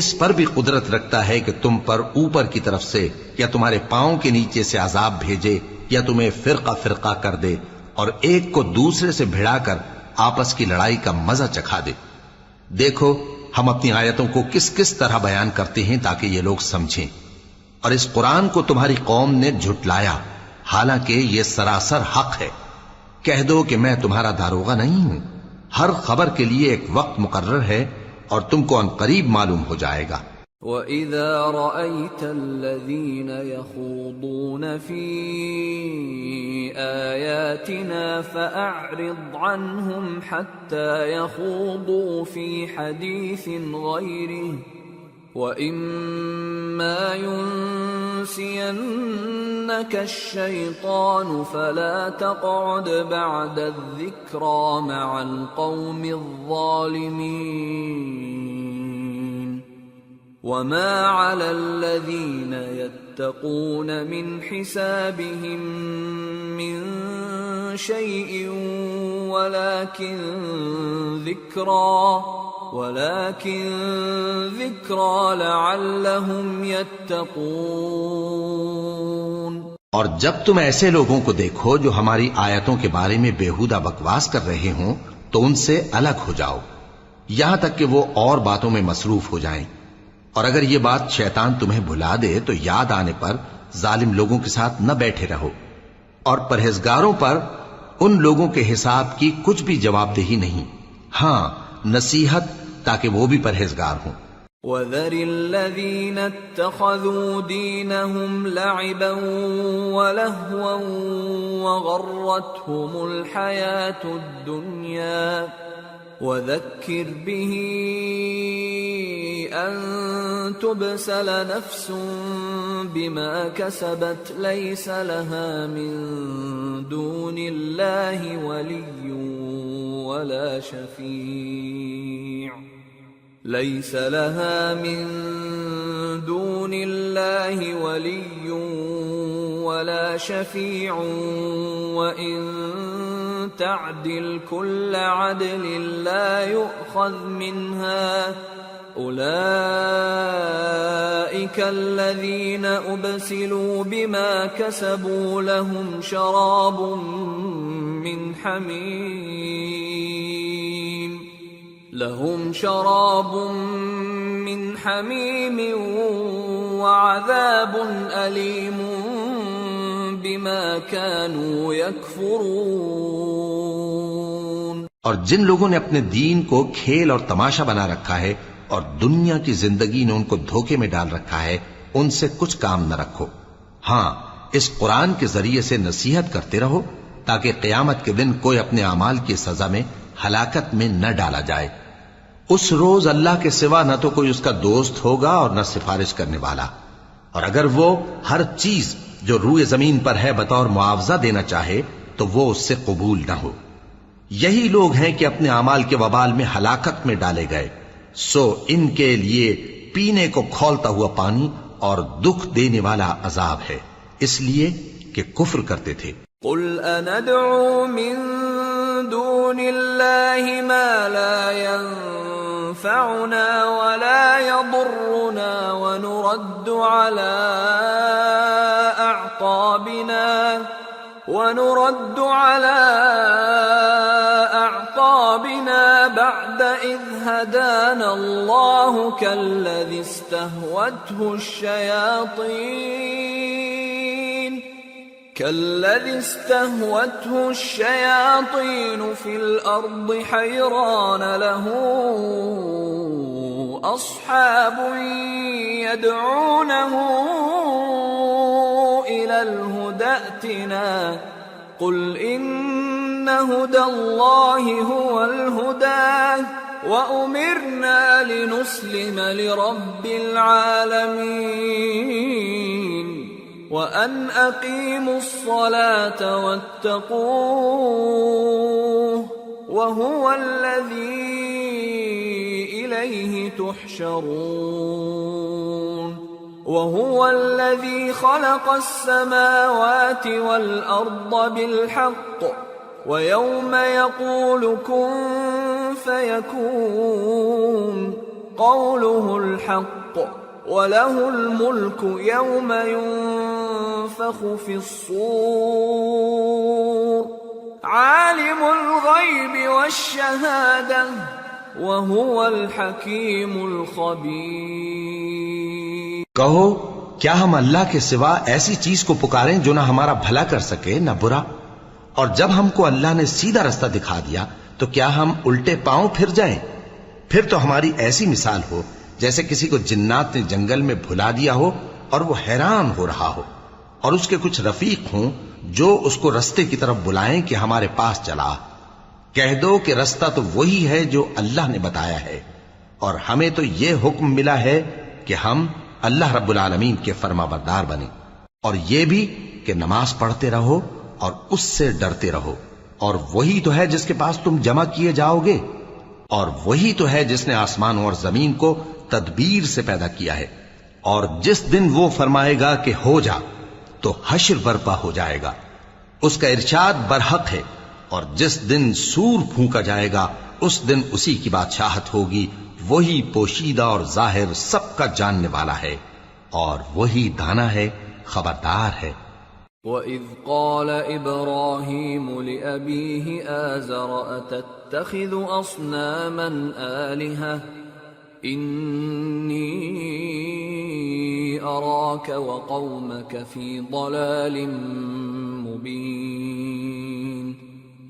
اس پر بھی قدرت رکھتا ہے کہ تم پر اوپر کی طرف سے یا تمہارے پاؤں کے نیچے سے عذاب بھیجے یا تمہیں فرقہ فرقہ کر دے اور ایک کو دوسرے سے بھڑا کر آپس کی لڑائی کا مزہ چکھا دے. دیکھو ہم اپنی آیتوں کو کس کس طرح بیان کرتے ہیں تاکہ یہ لوگ سمجھیں. اور اس قرآن کو تمہاری قوم نے جھٹلایا حالانکہ یہ سراسر حق ہے. کہہ دو کہ میں تمہارا داروغہ نہیں ہوں. ہر خبر کے لیے ایک وقت مقرر ہے اور تم کو عنقریب معلوم ہو جائے گا. وَإِذَا رَأَيْتَ الَّذِينَ يَخُوضُونَ فِي آيَاتِنَا فَأَعْرِضْ عَنْهُمْ حَتَّى يَخُوضُوا فِي حَدِيثٍ غَيْرِهِ وَإِمَّا يُنْسِيَنَّكَ الشَّيْطَانُ فَلَا تَقْعُدْ بَعْدَ الذِّكْرَى مَعَ الْقَوْمِ الظَّالِمِينَ وَمَا عَلَى الَّذِينَ يَتَّقُونَ مِنْ حِسَابِهِمْ مِنْ شَيْءٍ وَلَكِنْ ذِكْرَى لَعَلَّهُمْ يَتَّقُونَ۔ اور جب تم ایسے لوگوں کو دیکھو جو ہماری آیتوں کے بارے میں بےہودہ بکواس کر رہے ہوں تو ان سے الگ ہو جاؤ یہاں تک کہ وہ اور باتوں میں مصروف ہو جائیں، اور اگر یہ بات شیطان تمہیں بھلا دے تو یاد آنے پر ظالم لوگوں کے ساتھ نہ بیٹھے رہو، اور پرہیزگاروں پر ان لوگوں کے حساب کی کچھ بھی جواب دہی نہیں، ہاں نصیحت تاکہ وہ بھی پرہیزگار ہوں۔ وَذَرِ الَّذِينَ اتَّخَذُوا دِينَهُمْ لَعِبًا وَلَهْوًا وَغَرَّتْهُمُ الْحَيَاةُ الدُّنْيَا وَذَكِّرْ بِهِ أَن تُبْسَلَ نَفْسٌ بِمَا كَسَبَتْ لَيْسَ لَهَا مِن دُونِ اللَّهِ وَلِيٌّ وَلَا شَفِيعٌ لَيْسَ لَهَا مِن دُونِ اللَّهِ وَلِيٌّ وَلَا شَفِيعٌ وَإِن تَعْدِلْ كُلَّ عَدْلٍ لَّا يُؤْخَذْ مِنْهَا أُولَئِكَ الَّذِينَ أُبْسِلُوا بِمَا كَسَبُوا لَهُمْ شَرَابٌ من حميم وعذاب أليم بما كانوا يكفرون۔ اور جن لوگوں نے اپنے دین کو کھیل اور تماشا بنا رکھا ہے اور دنیا کی زندگی نے ان کو دھوکے میں ڈال رکھا ہے، ان سے کچھ کام نہ رکھو، ہاں اس قرآن کے ذریعے سے نصیحت کرتے رہو تاکہ قیامت کے دن کوئی اپنے اعمال کی سزا میں ہلاکت میں نہ ڈالا جائے۔ اس روز اللہ کے سوا نہ تو کوئی اس کا دوست ہوگا اور نہ سفارش کرنے والا، اور اگر وہ ہر چیز جو روئے زمین پر ہے بطور معاوضہ دینا چاہے تو وہ اس سے قبول نہ ہو۔ یہی لوگ ہیں کہ اپنے اعمال کے وبال میں ہلاکت میں ڈالے گئے، سو ان کے لیے پینے کو کھولتا ہوا پانی اور دکھ دینے والا عذاب ہے، اس لیے کہ کفر کرتے تھے۔ قل أندعو من دون الله ما لا ينفعنا ولا يضرنا ونرد على أعقابنا بعد إذ هدانا الله كالذي استهوته الشياطين في الأرض حيران له أصحاب يدعونه إلى الهدى ائتنا قل إن هدى الله هو الهدى وأمرنا لنسلم لرب العالمين وأن أقيموا الصلاة واتقوه وهو الذي إليه تحشرون وهو الذي خلق السماوات والأرض بالحق ويوم يقول كن فيكون قوله الحق وله الملك يوم ينفخ في الصور عالم الغيب والشهادة وهو الحكيم الخبير۔ کہو کیا ہم اللہ کے سوا ایسی چیز کو پکاریں جو نہ ہمارا بھلا کر سکے نہ برا؟ اور جب ہم کو اللہ نے سیدھا رستہ دکھا دیا تو کیا ہم الٹے پاؤں پھر جائیں؟ پھر تو ہماری ایسی مثال ہو جیسے کسی کو جنات نے جنگل میں بھلا دیا ہو اور وہ حیران ہو رہا ہو، اور اس کے کچھ رفیق ہوں جو اس کو رستے کی طرف بلائیں کہ ہمارے پاس چلا۔ کہہ دو کہ رستہ تو وہی ہے جو اللہ نے بتایا ہے، اور ہمیں تو یہ حکم ملا ہے کہ ہم اللہ رب العالمین کے فرما بردار بنیں، اور یہ بھی کہ نماز پڑھتے رہو اور اس سے ڈرتے رہو، اور وہی تو ہے جس کے پاس تم جمع کیے جاؤ گے، اور وہی تو ہے جس نے آسمانوں اور زمین کو تدبیر سے پیدا کیا ہے، اور جس دن وہ فرمائے گا کہ ہو جا تو حشر برپا ہو جائے گا، اس کا ارشاد برحق ہے، اور جس دن سور پھونکا جائے گا اس دن اسی کی بادشاہت ہوگی، وہی پوشیدہ اور ظاہر سب کا جاننے والا ہے، اور وہی دانا ہے، خبردار ہے۔ وَإِذْ قَالَ إِبْرَاهِيمُ لِأَبِيهِ آزَرَ أَتَتَّخِذُ أَصْنَامًا آلِهَةً إِنِّي أَرَاكَ وَقَوْمَكَ فِي ضَلَالٍ مُبِينٍ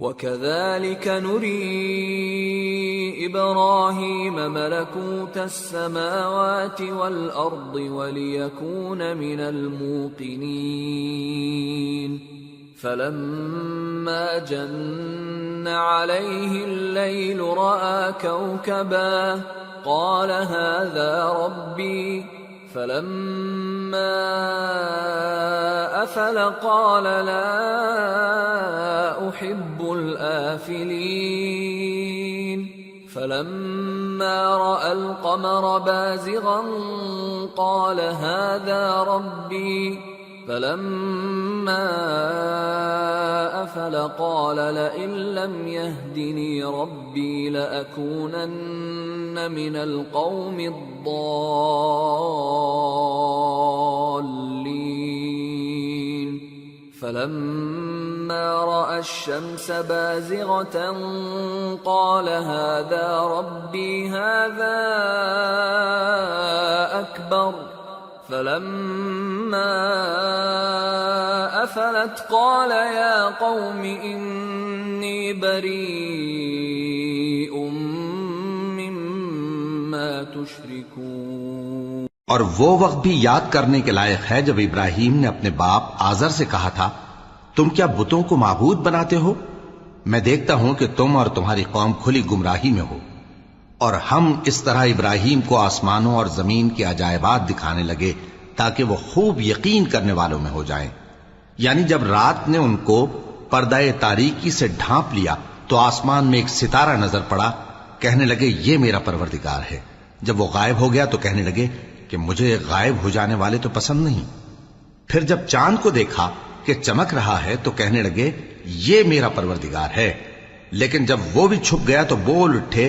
وَكَذَلِكَ نُرِي إِبْرَاهِيمَ مَلَكُوتَ السَّمَاوَاتِ وَالْأَرْضِ وَلِيَكُونَ مِنَ الْمُوقِنِينَ فَلَمَّا جَنَّ عَلَيْهِ اللَّيْلُ رَأَى كَوْكَبًا قَالَ هَذَا رَبِّي فَلَمَّا أَفَلَ قَالَ لَا أُحِبُّ الْآفِلِينَ فَلَمَّا رَأَى الْقَمَرَ بَازِغًا قَالَ هَذَا رَبِّي فَلَمَّا أَفَلَ قَالَ لَئِن لَّمْ يَهْدِنِي رَبِّي لَأَكُونَنَّ مِنَ الْقَوْمِ الضَّالِّينَ فَلَمَّا رَأَى الشَّمْسَ بَازِغَةً قَالَ هَذَا رَبِّي هَذَا أَكْبَرُ فَلَمَّا أَفَلَتْ قَالَ يَا قَوْمِ إِنِّي بَرِيءٌ مِّمَّا تُشْرِكُونَ۔ اور وہ وقت بھی یاد کرنے کے لائق ہے جب ابراہیم نے اپنے باپ آزر سے کہا تھا، تم کیا بتوں کو معبود بناتے ہو؟ میں دیکھتا ہوں کہ تم اور تمہاری قوم کھلی گمراہی میں ہو۔ اور ہم اس طرح ابراہیم کو آسمانوں اور زمین کے عجائبات دکھانے لگے تاکہ وہ خوب یقین کرنے والوں میں ہو جائیں۔ یعنی جب رات نے ان کو پردہ تاریکی سے ڈھانپ لیا تو آسمان میں ایک ستارہ نظر پڑا، کہنے لگے یہ میرا پروردگار ہے۔ جب وہ غائب ہو گیا تو کہنے لگے کہ مجھے غائب ہو جانے والے تو پسند نہیں۔ پھر جب چاند کو دیکھا کہ چمک رہا ہے تو کہنے لگے یہ میرا پروردگار ہے۔ لیکن جب وہ بھی چھپ گیا تو بول اٹھے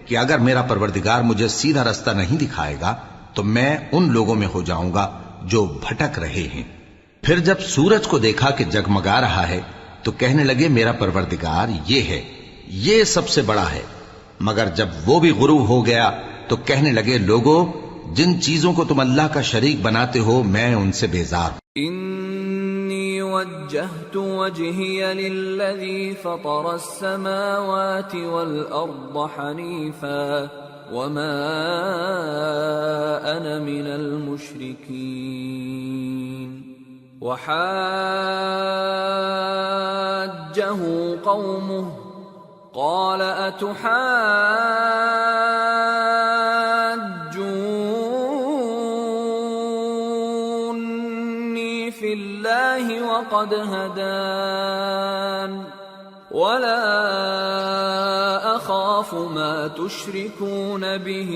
کہ اگر میرا پروردگار مجھے سیدھا رستہ نہیں دکھائے گا تو میں ان لوگوں میں ہو جاؤں گا جو بھٹک رہے ہیں۔ پھر جب سورج کو دیکھا کہ جگمگا رہا ہے تو کہنے لگے میرا پروردگار یہ ہے، یہ سب سے بڑا ہے۔ مگر جب وہ بھی غروب ہو گیا تو کہنے لگے لوگو، جن چیزوں کو تم اللہ کا شریک بناتے ہو میں ان سے بیزار ہوں۔ انی وجہت وجہی للذی فطر السماوات والارض حنیفا وما انا من المشرکین وحاجہ قومہ قال اتحاجونی فی اللہ وقد ہدان ولا اخاف ما تشركون به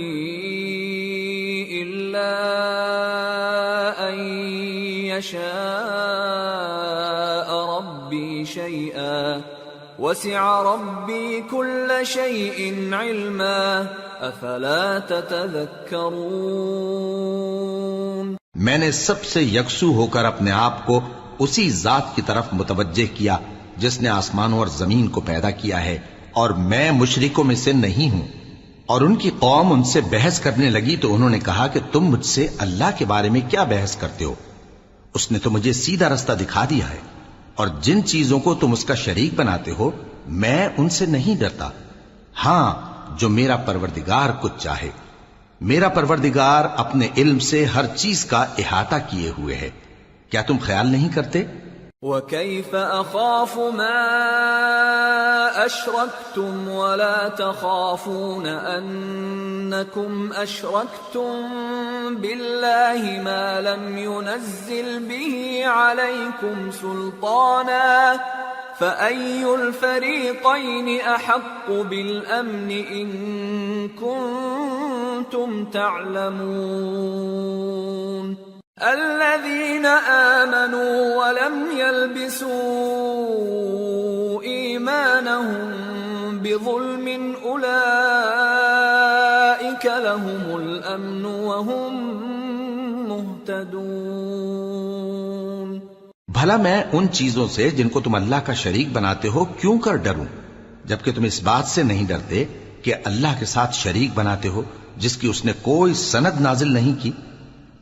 الا ان يشاء ربي شيئا وسع ربي كل شيء علما افلا تتذكرون۔ میں نے سب سے یکسو ہو کر اپنے آپ کو اسی ذات کی طرف متوجہ کیا جس نے آسمانوں اور زمین کو پیدا کیا ہے، اور میں مشرکوں میں سے نہیں ہوں۔ اور ان کی قوم ان سے بحث کرنے لگی تو انہوں نے کہا کہ تم مجھ سے اللہ کے بارے میں کیا بحث کرتے ہو؟ اس نے تو مجھے سیدھا رستہ دکھا دیا ہے، اور جن چیزوں کو تم اس کا شریک بناتے ہو میں ان سے نہیں ڈرتا، ہاں جو میرا پروردگار کچھ چاہے۔ میرا پروردگار اپنے علم سے ہر چیز کا احاطہ کیے ہوئے ہے، کیا تم خیال نہیں کرتے؟ وَكَيْفَ أَخَافُ مَا أَشْرَكْتُمْ وَلَا تَخَافُونَ أَنَّكُمْ أَشْرَكْتُمْ بِاللَّهِ مَا لَمْ يُنَزِّلْ بِهِ عَلَيْكُمْ سُلْطَانًا فَأَيُّ الْفَرِيقَيْنِ أَحَقُّ بِالْأَمْنِ إِن كُنتُمْ تَعْلَمُونَ الَّذِينَ آمَنُوا وَلَمْ يَلْبِسُوا إِيمَانَهُم بِظُلْمٍ أُولَئِكَ لَهُمُ الْأَمْنُ وَهُمْ مُهْتَدُونَ۔ بھلا میں ان چیزوں سے جن کو تم اللہ کا شریک بناتے ہو کیوں کر ڈروں، جبکہ تم اس بات سے نہیں ڈرتے کہ اللہ کے ساتھ شریک بناتے ہو جس کی اس نے کوئی سند نازل نہیں کی۔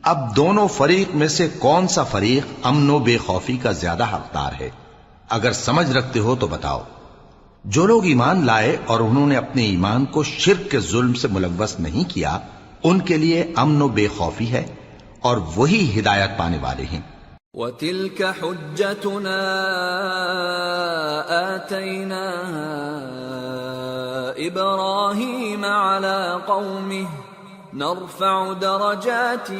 اب دونوں فریق میں سے کون سا فریق امن و بے خوفی کا زیادہ حقدار ہے؟ اگر سمجھ رکھتے ہو تو بتاؤ۔ جو لوگ ایمان لائے اور انہوں نے اپنے ایمان کو شرک کے ظلم سے ملوث نہیں کیا، ان کے لیے امن و بے خوفی ہے اور وہی ہدایت پانے والے ہیں۔ وَتِلْكَ حُجَّتُنَا آتَيْنَاهَا إِبْرَاهِيمَ عَلَى قَوْمِهِ نَرْفَعُ دَرَجَاتٍ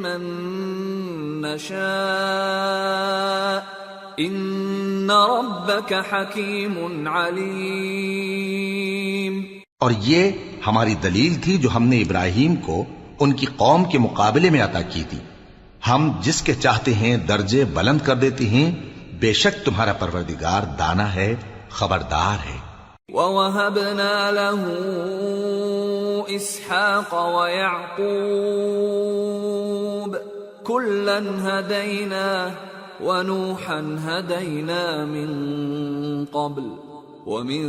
مَّن نَّشَاءُ إِنَّ رَبَّكَ حَكِيمٌ عَلِيمٌ۔ اور یہ ہماری دلیل تھی جو ہم نے ابراہیم کو ان کی قوم کے مقابلے میں عطا کی تھی، ہم جس کے چاہتے ہیں درجے بلند کر دیتے ہیں، بے شک تمہارا پروردگار دانا ہے، خبردار ہے۔ وَوَهَبْنَا لَهُ إِسْحَاقَ وَيَعْقُوبَ كُلًّا هَدَيْنَا وَنُوحًا هَدَيْنَا مِن قَبْلُ وَمِن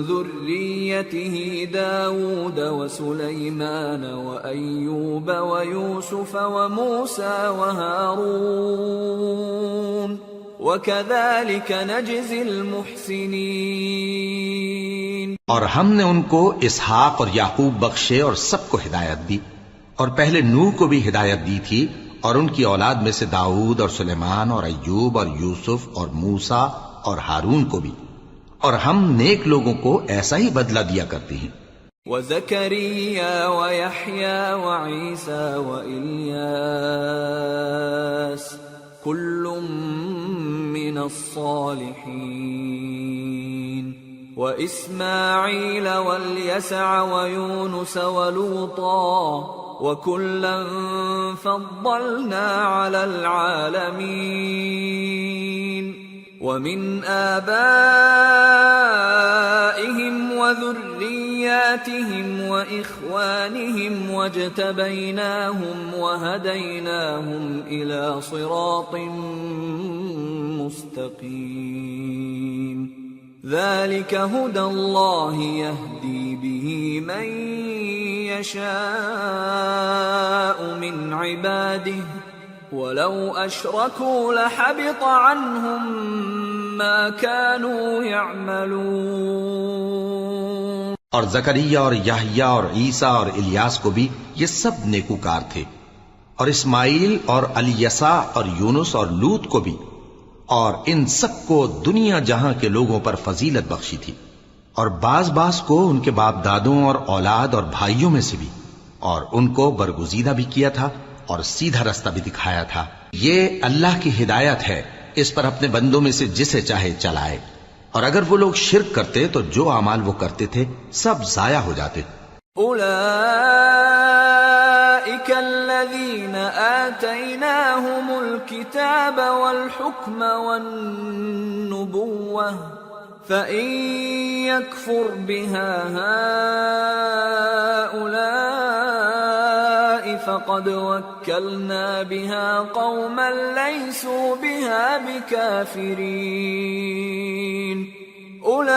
ذُرِّيَّتِهِ دَاوُودَ وَسُلَيْمَانَ وَأَيُّوبَ وَيُوسُفَ وَمُوسَى وَهَارُونَ وَكَذَلِكَ نَجْزِي الْمُحْسِنِينَ۔ اور ہم نے ان کو اسحاق اور یعقوب بخشے اور سب کو ہدایت دی، اور پہلے نوح کو بھی ہدایت دی تھی، اور ان کی اولاد میں سے داؤد اور سلیمان اور ایوب اور یوسف اور موسیٰ اور ہارون کو بھی، اور ہم نیک لوگوں کو ایسا ہی بدلہ دیا کرتے ہیں۔ وَزَكَرِيَّا وَيَحْيَا وَعِيسَى وَإِلْيَاسَ كُلٌّ مِّنَ الصَّالِحِينَ وَإِسْمَاعِيلَ وَالْيَسَعَ وَيُونُسَ وَلُوطًا وَكُلًّا فَضَّلْنَا عَلَى الْعَالَمِينَ وَمِنْ آبَائِهِمْ وَذُرِّيَّاتِهِمْ وَإِخْوَانِهِمْ وَاجْتَبَيْنَاهُمْ وَهَدَيْنَاهُمْ إِلَى صِرَاطٍ مُسْتَقِيمٍ ذَلِكَ هُدَى اللَّهِ يَهْدِي بِهِ مَن يَشَاءُ مِنْ عِبَادِهِ وَلَوْ أَشْرَكُوا لَحَبِطَ عَنْهُمْ مَا كَانُوا يَعْمَلُونَ۔ اور زکریا اور یحییٰ اور عیسیٰ اور الیاس کو بھی یہ سب نیکوکار تھے، اور اسماعیل اور الیسع اور یونس اور لوط کو بھی، اور ان سب کو دنیا جہاں کے لوگوں پر فضیلت بخشی تھی، اور بعض کو ان کے باپ دادوں اور اولاد اور بھائیوں میں سے بھی، اور ان کو برگزیدہ بھی کیا تھا اور سیدھا رستہ بھی دکھایا تھا۔ یہ اللہ کی ہدایت ہے، اس پر اپنے بندوں میں سے جسے چاہے چلائے، اور اگر وہ لوگ شرک کرتے تو جو اعمال وہ کرتے تھے سب ضائع ہو جاتے۔ أولئك الذين آتيناهم الكتاب والحكم والنبوة فإن يكفر بها هؤلاء فقد وكلنا بها قوما ليسوا بها بكافرين أولئك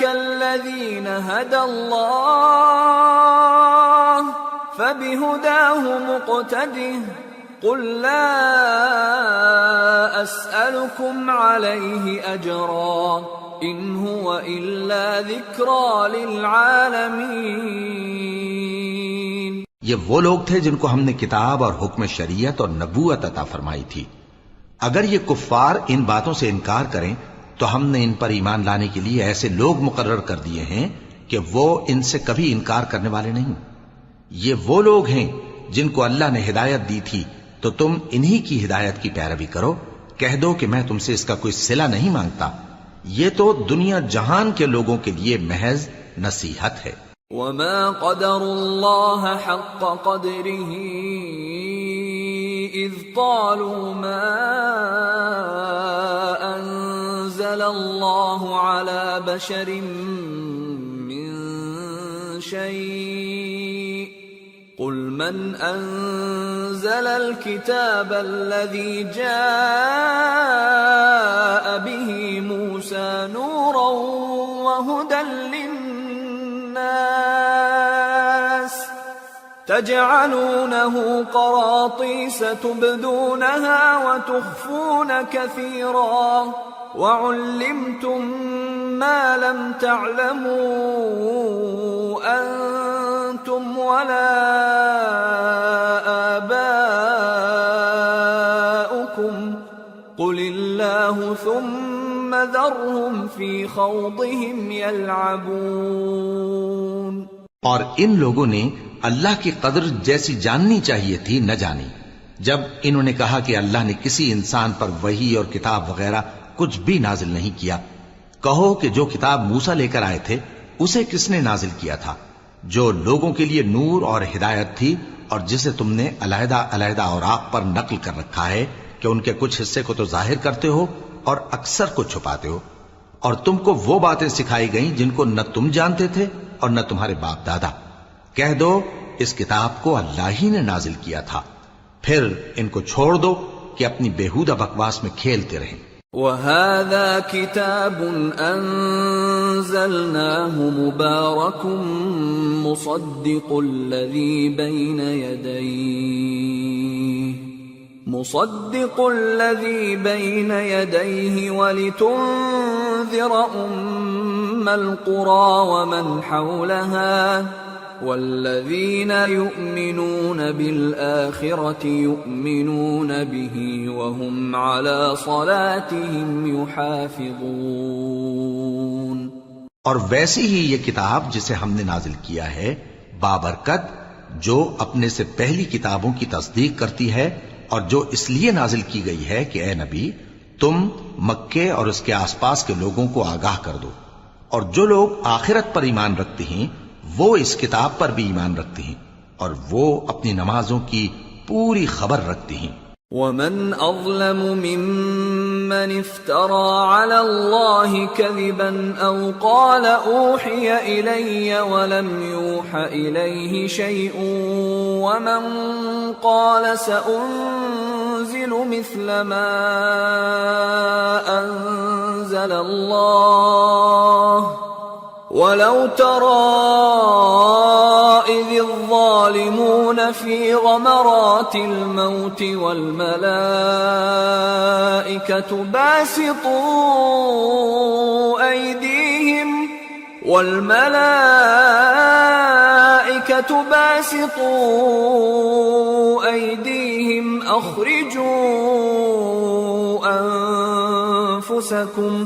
الذين هدى الله فبهداه مقتده قل لا أسألكم عليه أجرا إن هو إلا ذكرى للعالمين۔ یہ وہ لوگ تھے جن کو ہم نے کتاب اور حکم شریعت اور نبوت عطا فرمائی تھی. اگر یہ کفار ان باتوں سے انکار کریں تو ہم نے ان پر ایمان لانے کے لیے ایسے لوگ مقرر کر دیے ہیں کہ وہ ان سے کبھی انکار کرنے والے نہیں. یہ وہ لوگ ہیں جن کو اللہ نے ہدایت دی تھی تو تم انہی کی ہدایت کی پیروی کرو. کہہ دو کہ میں تم سے اس کا کوئی صلہ نہیں مانگتا، یہ تو دنیا جہان کے لوگوں کے لیے محض نصیحت ہے. وما قدر الله حق قدره إذ قالوا ما أنزل الله على بشر من شيء قل من أنزل الكتاب الذي جاء به موسى نورا وهدى للناس تجعلونه قراطيس تبدونها وتخفون كثيرا وعلمتم ما لم تعلموا أنتم ولا آباؤكم قل الله ثم ذرهم في خوضهم يلعبون. اور ان لوگوں نے اللہ کی قدر جیسی جاننی چاہیے تھی نہ جانی جب انہوں نے کہا کہ اللہ نے کسی انسان پر وحی اور کتاب وغیرہ کچھ بھی نازل نہیں کیا. کہو کہ جو کتاب موسیٰ لے کر آئے تھے اسے کس نے نازل کیا تھا، جو لوگوں کے لیے نور اور ہدایت تھی، اور جسے تم نے علیحدہ علیحدہ اوراق پر نقل کر رکھا ہے کہ ان کے کچھ حصے کو تو ظاہر کرتے ہو اور اکثر کو چھپاتے ہو. اور تم کو وہ باتیں سکھائی گئیں جن کو نہ تم جانتے تھے اور نہ تمہارے باپ دادا. کہہ دو اس کتاب کو اللہ ہی نے نازل کیا تھا، پھر ان کو چھوڑ دو کہ اپنی بیہودہ بکواس میں کھیلتے رہیں. وَهَذَا كِتَابٌ أَنزَلْنَاهُ مُبَارَكٌ مُصَدِّقُ الَّذِي بَيْنَ يَدَيْهِ وَلِتُنذِرَ أُمَّ الْقُرَى وَمَنْ حَوْلَهَا وَالَّذِينَ يُؤْمِنُونَ بِالْآخِرَةِ يُؤْمِنُونَ بِهِ وَهُمْ عَلَى صَلَاتِهِمْ يُحَافِظُونَ. اور ویسی ہی یہ کتاب جسے ہم نے نازل کیا ہے بابرکت، جو اپنے سے پہلی کتابوں کی تصدیق کرتی ہے، اور جو اس لیے نازل کی گئی ہے کہ اے نبی تم مکے اور اس کے آس پاس کے لوگوں کو آگاہ کر دو. اور جو لوگ آخرت پر ایمان رکھتے ہیں وہ اس کتاب پر بھی ایمان رکھتے ہیں اور وہ اپنی نمازوں کی پوری خبر رکھتے ہیں. وَمَنْ أَظْلَمُ مِمَّنِ افْتَرَى عَلَى اللَّهِ كَذِبًا أَوْ قَالَ أُوحِيَ إِلَيَّ وَلَمْ يُوحَ إِلَيْهِ شَيْءٌ وَمَنْ قَالَ سَأُنزِلُ مِثْلَ مَا أَنزَلَ اللَّهُ وَلَوْ تَرَى إِذِ الظَّالِمُونَ فِي غَمَرَاتِ الْمَوْتِ وَالْمَلَائِكَةُ باسطوا أيديهم أخرجوا أنفسكم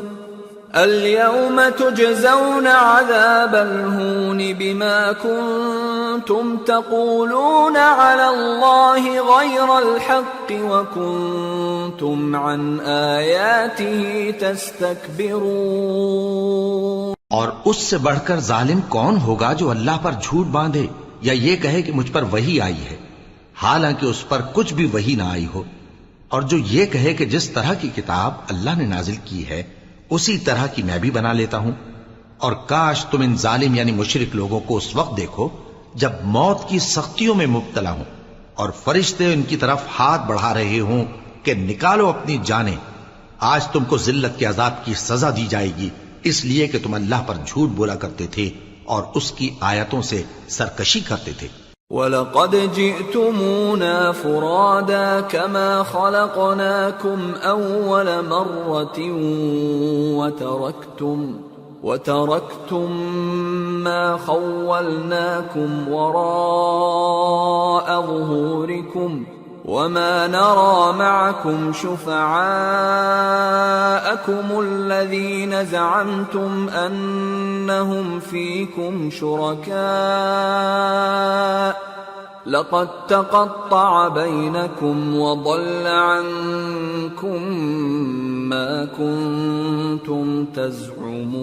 اليوم تجزون عذاب الهون بما كنتم تقولون على الله غير الحق وكنتم عن آياته تستكبرون. اور اس سے بڑھ کر ظالم کون ہوگا جو اللہ پر جھوٹ باندھے یا یہ کہے کہ مجھ پر وحی آئی ہے حالانکہ اس پر کچھ بھی وحی نہ آئی ہو، اور جو یہ کہے کہ جس طرح کی کتاب اللہ نے نازل کی ہے اسی طرح کی میں بھی بنا لیتا ہوں. اور کاش تم ان ظالم یعنی مشرک لوگوں کو اس وقت دیکھو جب موت کی سختیوں میں مبتلا ہوں اور فرشتے ان کی طرف ہاتھ بڑھا رہے ہوں کہ نکالو اپنی جانیں، آج تم کو ذلت کے عذاب کی سزا دی جائے گی اس لیے کہ تم اللہ پر جھوٹ بولا کرتے تھے اور اس کی آیتوں سے سرکشی کرتے تھے. وَلَقَدْ جِئْتُمُونَا فُرَادَى كَمَا خَلَقْنَاكُمْ أَوَّلَ مَرَّةٍ وتركتم ما خولناكم وراء ظهوركم وما نرى معكم شفعاءكم الذين زعمتم أنهم فيكم شركاء لقد تقطع بينكم وضل عنكم ما كنتم تزعمون۔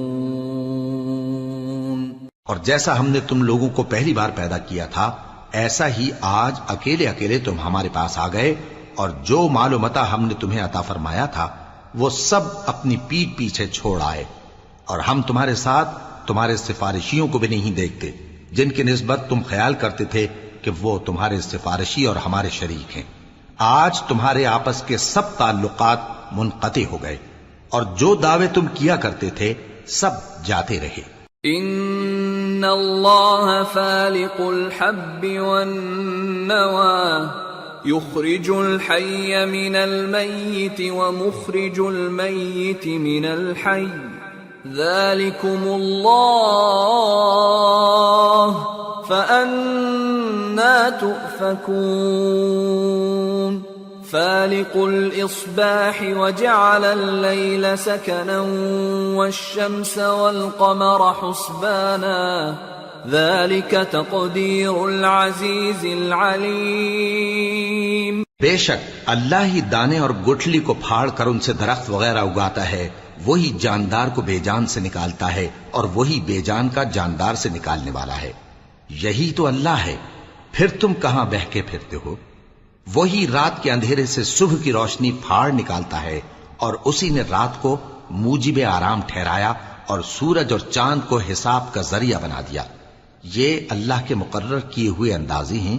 اور جیسا ہم نے تم لوگوں کو پہلی بار پیدا کیا تھا ایسا ہی آج اکیلے اکیلے تم ہمارے پاس آ گئے، اور جو مال و متاع ہم نے تمہیں عطا فرمایا تھا وہ سب اپنی پیٹھ پیچھے چھوڑ آئے، اور ہم تمہارے ساتھ تمہارے سفارشیوں کو بھی نہیں دیکھتے جن کی نسبت تم خیال کرتے تھے کہ وہ تمہارے سفارشی اور ہمارے شریک ہیں۔ آج تمہارے آپس کے سب تعلقات منقطع ہو گئے، اور جو دعوے تم کیا کرتے تھے سب جاتے رہے۔ ان اللہ فالق الحب والنوى يخرج الحي من الميت ومخرج الميت من الحي ذلكم الله فأنا تؤفكون۔ فالق الإصباح وجعل الليل سكنا والشمس والقمر حسبانا ذلك تقدير العزيز العليم۔ بے شک اللہ ہی دانے اور گٹھلی کو پھاڑ کر ان سے درخت وغیرہ اگاتا ہے، وہی جاندار کو بے جان سے نکالتا ہے اور وہی بے جان کا جاندار سے نکالنے والا ہے۔ یہی تو اللہ ہے، پھر تم کہاں بہکے پھرتے ہو؟ وہی رات کے اندھیرے سے صبح کی روشنی پھاڑ نکالتا ہے، اور اسی نے رات کو موجب آرام ٹھہرایا اور سورج اور چاند کو حساب کا ذریعہ بنا دیا۔ یہ اللہ کے مقرر کیے ہوئے اندازے ہیں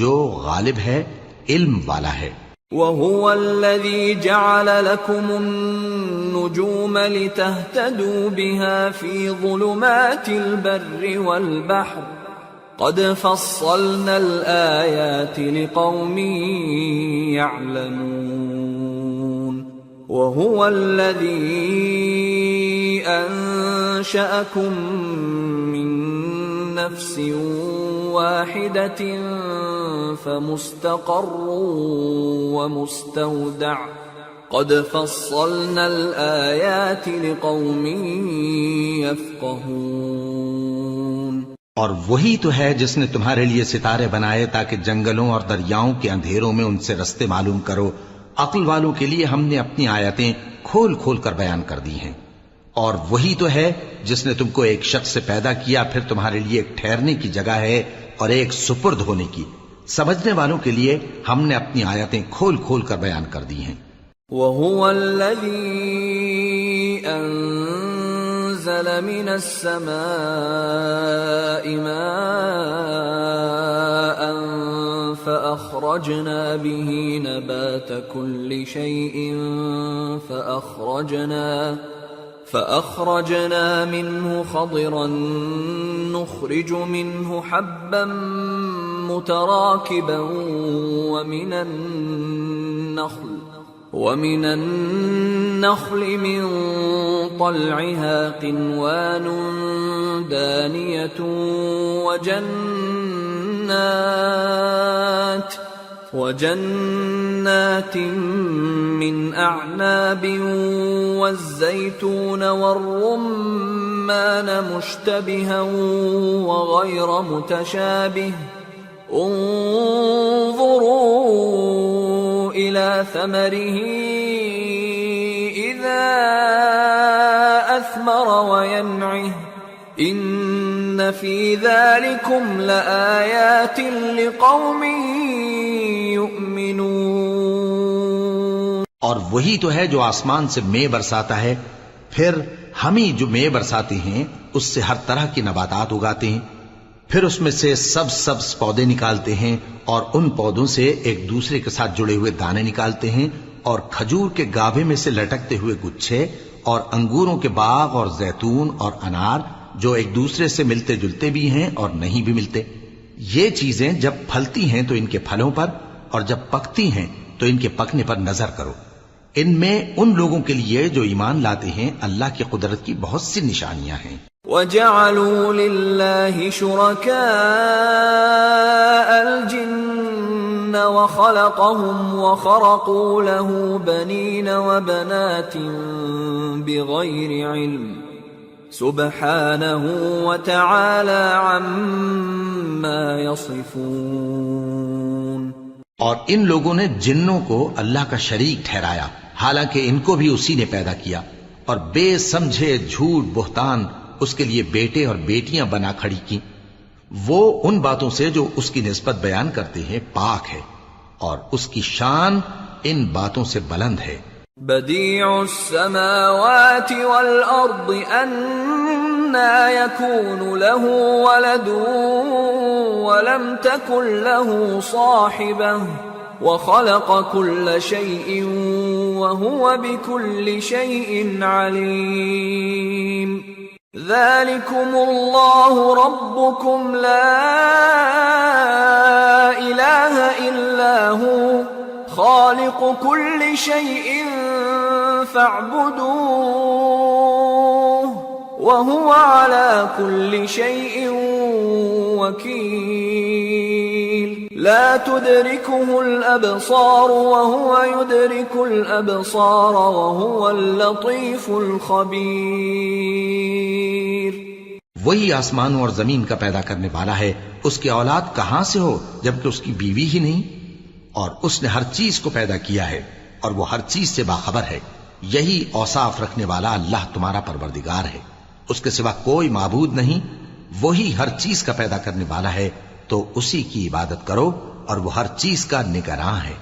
جو غالب ہے، علم والا ہے۔ وَهُوَ الَّذِي جَعَلَ لَكُمُ النُّجُومَ لِتَهْتَدُوا بِهَا فِي ظُلُمَاتِ الْبَرِّ وَالْبَحْرِ قَدْ فَصَّلْنَا الْآيَاتِ لِقَوْمٍ يَعْلَمُونَ۔ وَهُوَ الَّذِي أَنشَأَكُم مِّن نَّفْسٍ واحدة فمستقر ومستودع قد فصلنا الآيات لقوم يفقهون۔ اور وہی تو ہے جس نے تمہارے لیے ستارے بنائے تاکہ جنگلوں اور دریاؤں کے اندھیروں میں ان سے رستے معلوم کرو۔ عقل والوں کے لیے ہم نے اپنی آیتیں کھول کھول کر بیان کر دی ہیں۔ اور وہی تو ہے جس نے تم کو ایک شخص سے پیدا کیا، پھر تمہارے لیے ایک ٹھہرنے کی جگہ ہے اور ایک سپرد ہونے کی۔ سمجھنے والوں کے لیے ہم نے اپنی آیتیں کھول کھول کر بیان کر دی ہیں۔ وَهُوَ الَّذِي أَنزَلَ مِنَ السَّمَاءِ مَاءً فَأَخْرَجْنَا بِهِ نَبَاتَ كُلِّ شَيْءٍ فأخرجنا منه خضرا نخرج منه حبا متراكبا ومن النخل من طلعها قنوان دانية وجنات من أعناب والزيتون والرمان مشتبها وغير متشابه انظروا إلى ثمره إذا أثمر وينعه إن في ذلكم لآيات لقوم يؤمنون۔ اور وہی تو ہے جو آسمان سے مے برساتا ہے، پھر ہم ہی جو مے برساتے ہیں اس سے ہر طرح کی نباتات اگاتے ہیں، پھر اس میں سے سبز پودے نکالتے ہیں اور ان پودوں سے ایک دوسرے کے ساتھ جڑے ہوئے دانے نکالتے ہیں، اور کھجور کے گاھے میں سے لٹکتے ہوئے گچھے، اور انگوروں کے باغ اور زیتون اور انار جو ایک دوسرے سے ملتے جلتے بھی ہیں اور نہیں بھی ملتے۔ یہ چیزیں جب پھلتی ہیں تو ان کے پھلوں پر، اور جب پکتی ہیں تو ان کے پکنے پر نظر کرو۔ ان میں ان لوگوں کے لیے جو ایمان لاتے ہیں اللہ کی قدرت کی بہت سی نشانیاں ہیں. وَجَعَلُوا لِلَّهِ شُرَكَاءَ الْجِنَّ وَخَلَقَهُمْ وَخَرَقُوا لَهُ بَنِينَ وَبَنَاتٍ بِغَيْرِ عِلْمٍ سُبْحَانَهُ وَتَعَالَى عَمَّا يَصِفُونَ. اور ان لوگوں نے جنوں کو اللہ کا شریک ٹھہرایا حالانکہ ان کو بھی اسی نے پیدا کیا، اور بے سمجھے جھوٹ بہتان اس کے لیے بیٹے اور بیٹیاں بنا کھڑی کی. وہ ان باتوں سے جو اس کی نسبت بیان کرتے ہیں پاک ہے، اور اس کی شان ان باتوں سے بلند ہے. بديع السماوات والأرض أنى يكون له ولد ولم تكن له صاحبة وخلق كل شيء وهو بكل شيء عليم. ذلكم الله ربكم لا إله إلا هو خالق كل شيء فاعبدوه وهو على كل شيء وكيل. لا تدركه الأبصار وهو يدرك الأبصار وهو اللطيف الخبير. وہی آسمانوں اور زمین کا پیدا کرنے والا ہے، اس کی اولاد کہاں سے ہو جبکہ اس کی بیوی ہی نہیں، اور اس نے ہر چیز کو پیدا کیا ہے اور وہ ہر چیز سے باخبر ہے. یہی اوصاف رکھنے والا اللہ تمہارا پروردگار ہے، اس کے سوا کوئی معبود نہیں. وہی ہر چیز کا پیدا کرنے والا ہے تو اسی کی عبادت کرو، اور وہ ہر چیز کا نگراں ہے.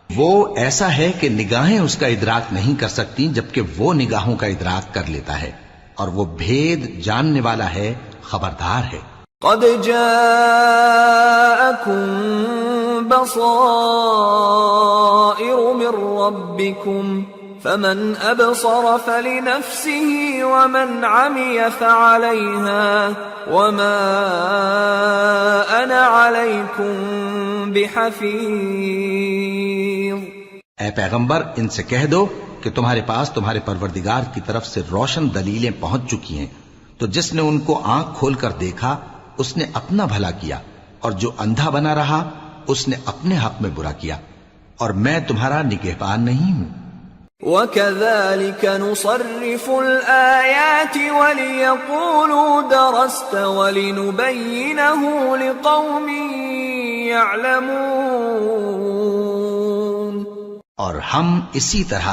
وہ ایسا ہے کہ نگاہیں اس کا ادراک نہیں کر سکتی جبکہ وہ نگاہوں کا ادراک کر لیتا ہے، اور وہ بھید جاننے والا ہے، خبردار ہے. قد جاءكم بصائر من ربكم فمن أبصر فلنفسه ومن عمي فعليها وما أنا عليكم بحفيظ. اے پیغمبر ان سے کہہ دو کہ تمہارے پاس تمہارے پروردگار کی طرف سے روشن دلیلیں پہنچ چکی ہیں، تو جس نے ان کو آنکھ کھول کر دیکھا اس نے اپنا بھلا کیا، اور جو اندھا بنا رہا اس نے اپنے حق میں برا کیا، اور میں تمہارا نگہبان نہیں ہوں. وَكَذَلِكَ نُصَرِّفُ الْآيَاتِ وَلِيَقُولُوا دَرَسْتَ وَلِنُبَيِّنَهُ لِقَوْمٍ يَعْلَمُونَ. اور ہم اسی طرح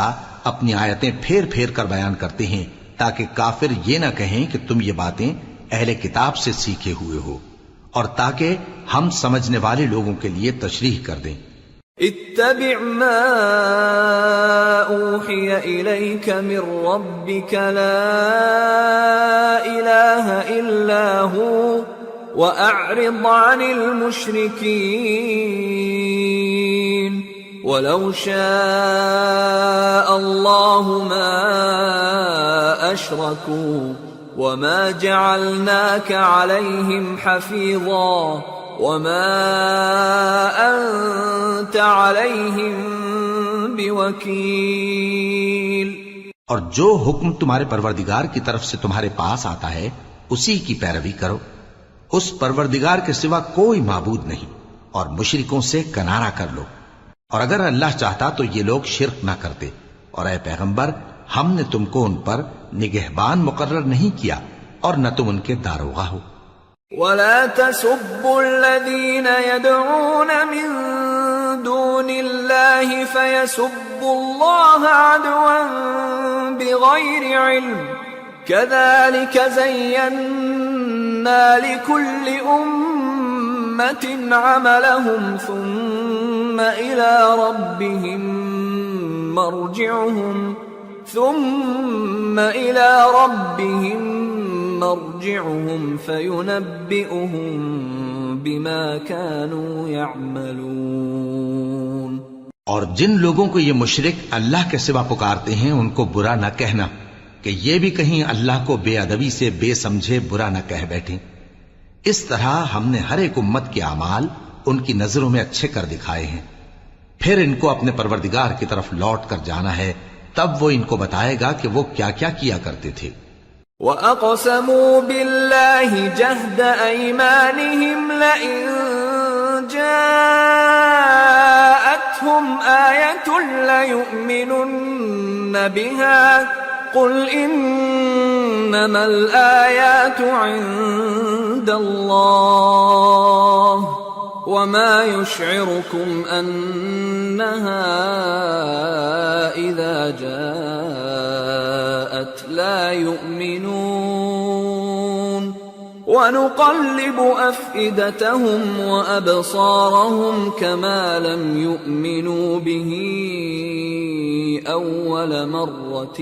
اپنی آیتیں پھیر پھیر کر بیان کرتے ہیں تاکہ کافر یہ نہ کہیں کہ تم یہ باتیں اہل کتاب سے سیکھے ہوئے ہو، اور تاکہ ہم سمجھنے والے لوگوں کے لیے تشریح کر دیں. اتبع ما اوحی الیک من ربک لا الہ الا ہو واعرض عن المشرکین ولو شاء اللہ ما اشرکوا وما جعلناك عليهم حفيظا وما أنت عليهم بوكيل. اور جو حکم تمہارے پروردگار کی طرف سے تمہارے پاس آتا ہے اسی کی پیروی کرو. اس پروردگار کے سوا کوئی معبود نہیں، اور مشرکوں سے کنارہ کر لو. اور اگر اللہ چاہتا تو یہ لوگ شرک نہ کرتے. اور اے پیغمبر ہم نے تم کو ان پر نگہبان مقرر نہیں کیا اور نہ تم ان کے داروغہ ہو. وَلَا تَسُبُّوا الَّذِينَ يَدْعُونَ مِن دُونِ اللَّهِ فَيَسُبُّوا اللَّهَ عَدْوًا بِغَيْرِ عِلْمٍ كَذَلِكَ زَيَّنَّا لِكُلِّ أُمَّةٍ عَمَلَهُمْ ثُمَّ إِلَى رَبِّهِمْ مرجعهم فينبئهم بما كانوا يعملون. اور جن لوگوں کو یہ مشرک اللہ کے سوا پکارتے ہیں ان کو برا نہ کہنا کہ یہ بھی کہیں اللہ کو بے ادبی سے بے سمجھے برا نہ کہہ بیٹھیں. اس طرح ہم نے ہر ایک امت کے اعمال ان کی نظروں میں اچھے کر دکھائے ہیں. پھر ان کو اپنے پروردگار کی طرف لوٹ کر جانا ہے، تب وہ ان کو بتائے گا کہ وہ کیا کیا کیا کرتے تھے۔ وَأَقْسَمُوا بِاللَّهِ جَهْدَ أَيْمَانِهِمْ لَئِن جَاءَتْهُمْ آيَةٌ لَيُؤْمِنُنَّ بِهَا قُلْ إِنَّمَا الْآيَاتُ عِندَ اللَّهِ وَمَا يُشْعِرُكُمْ أَنَّهَا إِذَا جَاءَتْ لَا يُؤْمِنُونَ وَنُقَلِّبُ أَفْئِدَتَهُمْ وَأَبْصَارَهُمْ كَمَا لَمْ يُؤْمِنُوا بِهِ أَوَّلَ مَرَّةٍ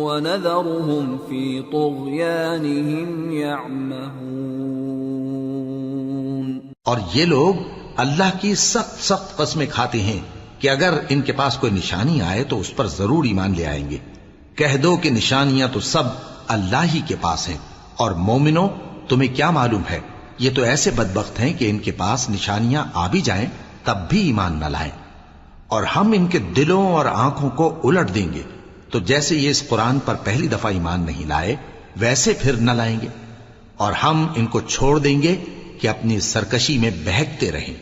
وَنَذَرُهُمْ فِي طُغْيَانِهِمْ يَعْمَهُونَ۔ اور یہ لوگ اللہ کی سخت سخت قسمیں کھاتے ہیں کہ اگر ان کے پاس کوئی نشانی آئے تو اس پر ضرور ایمان لے آئیں گے۔ کہہ دو کہ نشانیاں تو سب اللہ ہی کے پاس ہیں، اور مومنوں تمہیں کیا معلوم ہے، یہ تو ایسے بدبخت ہیں کہ ان کے پاس نشانیاں آ بھی جائیں تب بھی ایمان نہ لائیں، اور ہم ان کے دلوں اور آنکھوں کو الٹ دیں گے، تو جیسے یہ اس قرآن پر پہلی دفعہ ایمان نہیں لائے ویسے پھر نہ لائیں گے، اور ہم ان کو چھوڑ دیں گے کہ اپنی سرکشی میں بہکتے رہیں۔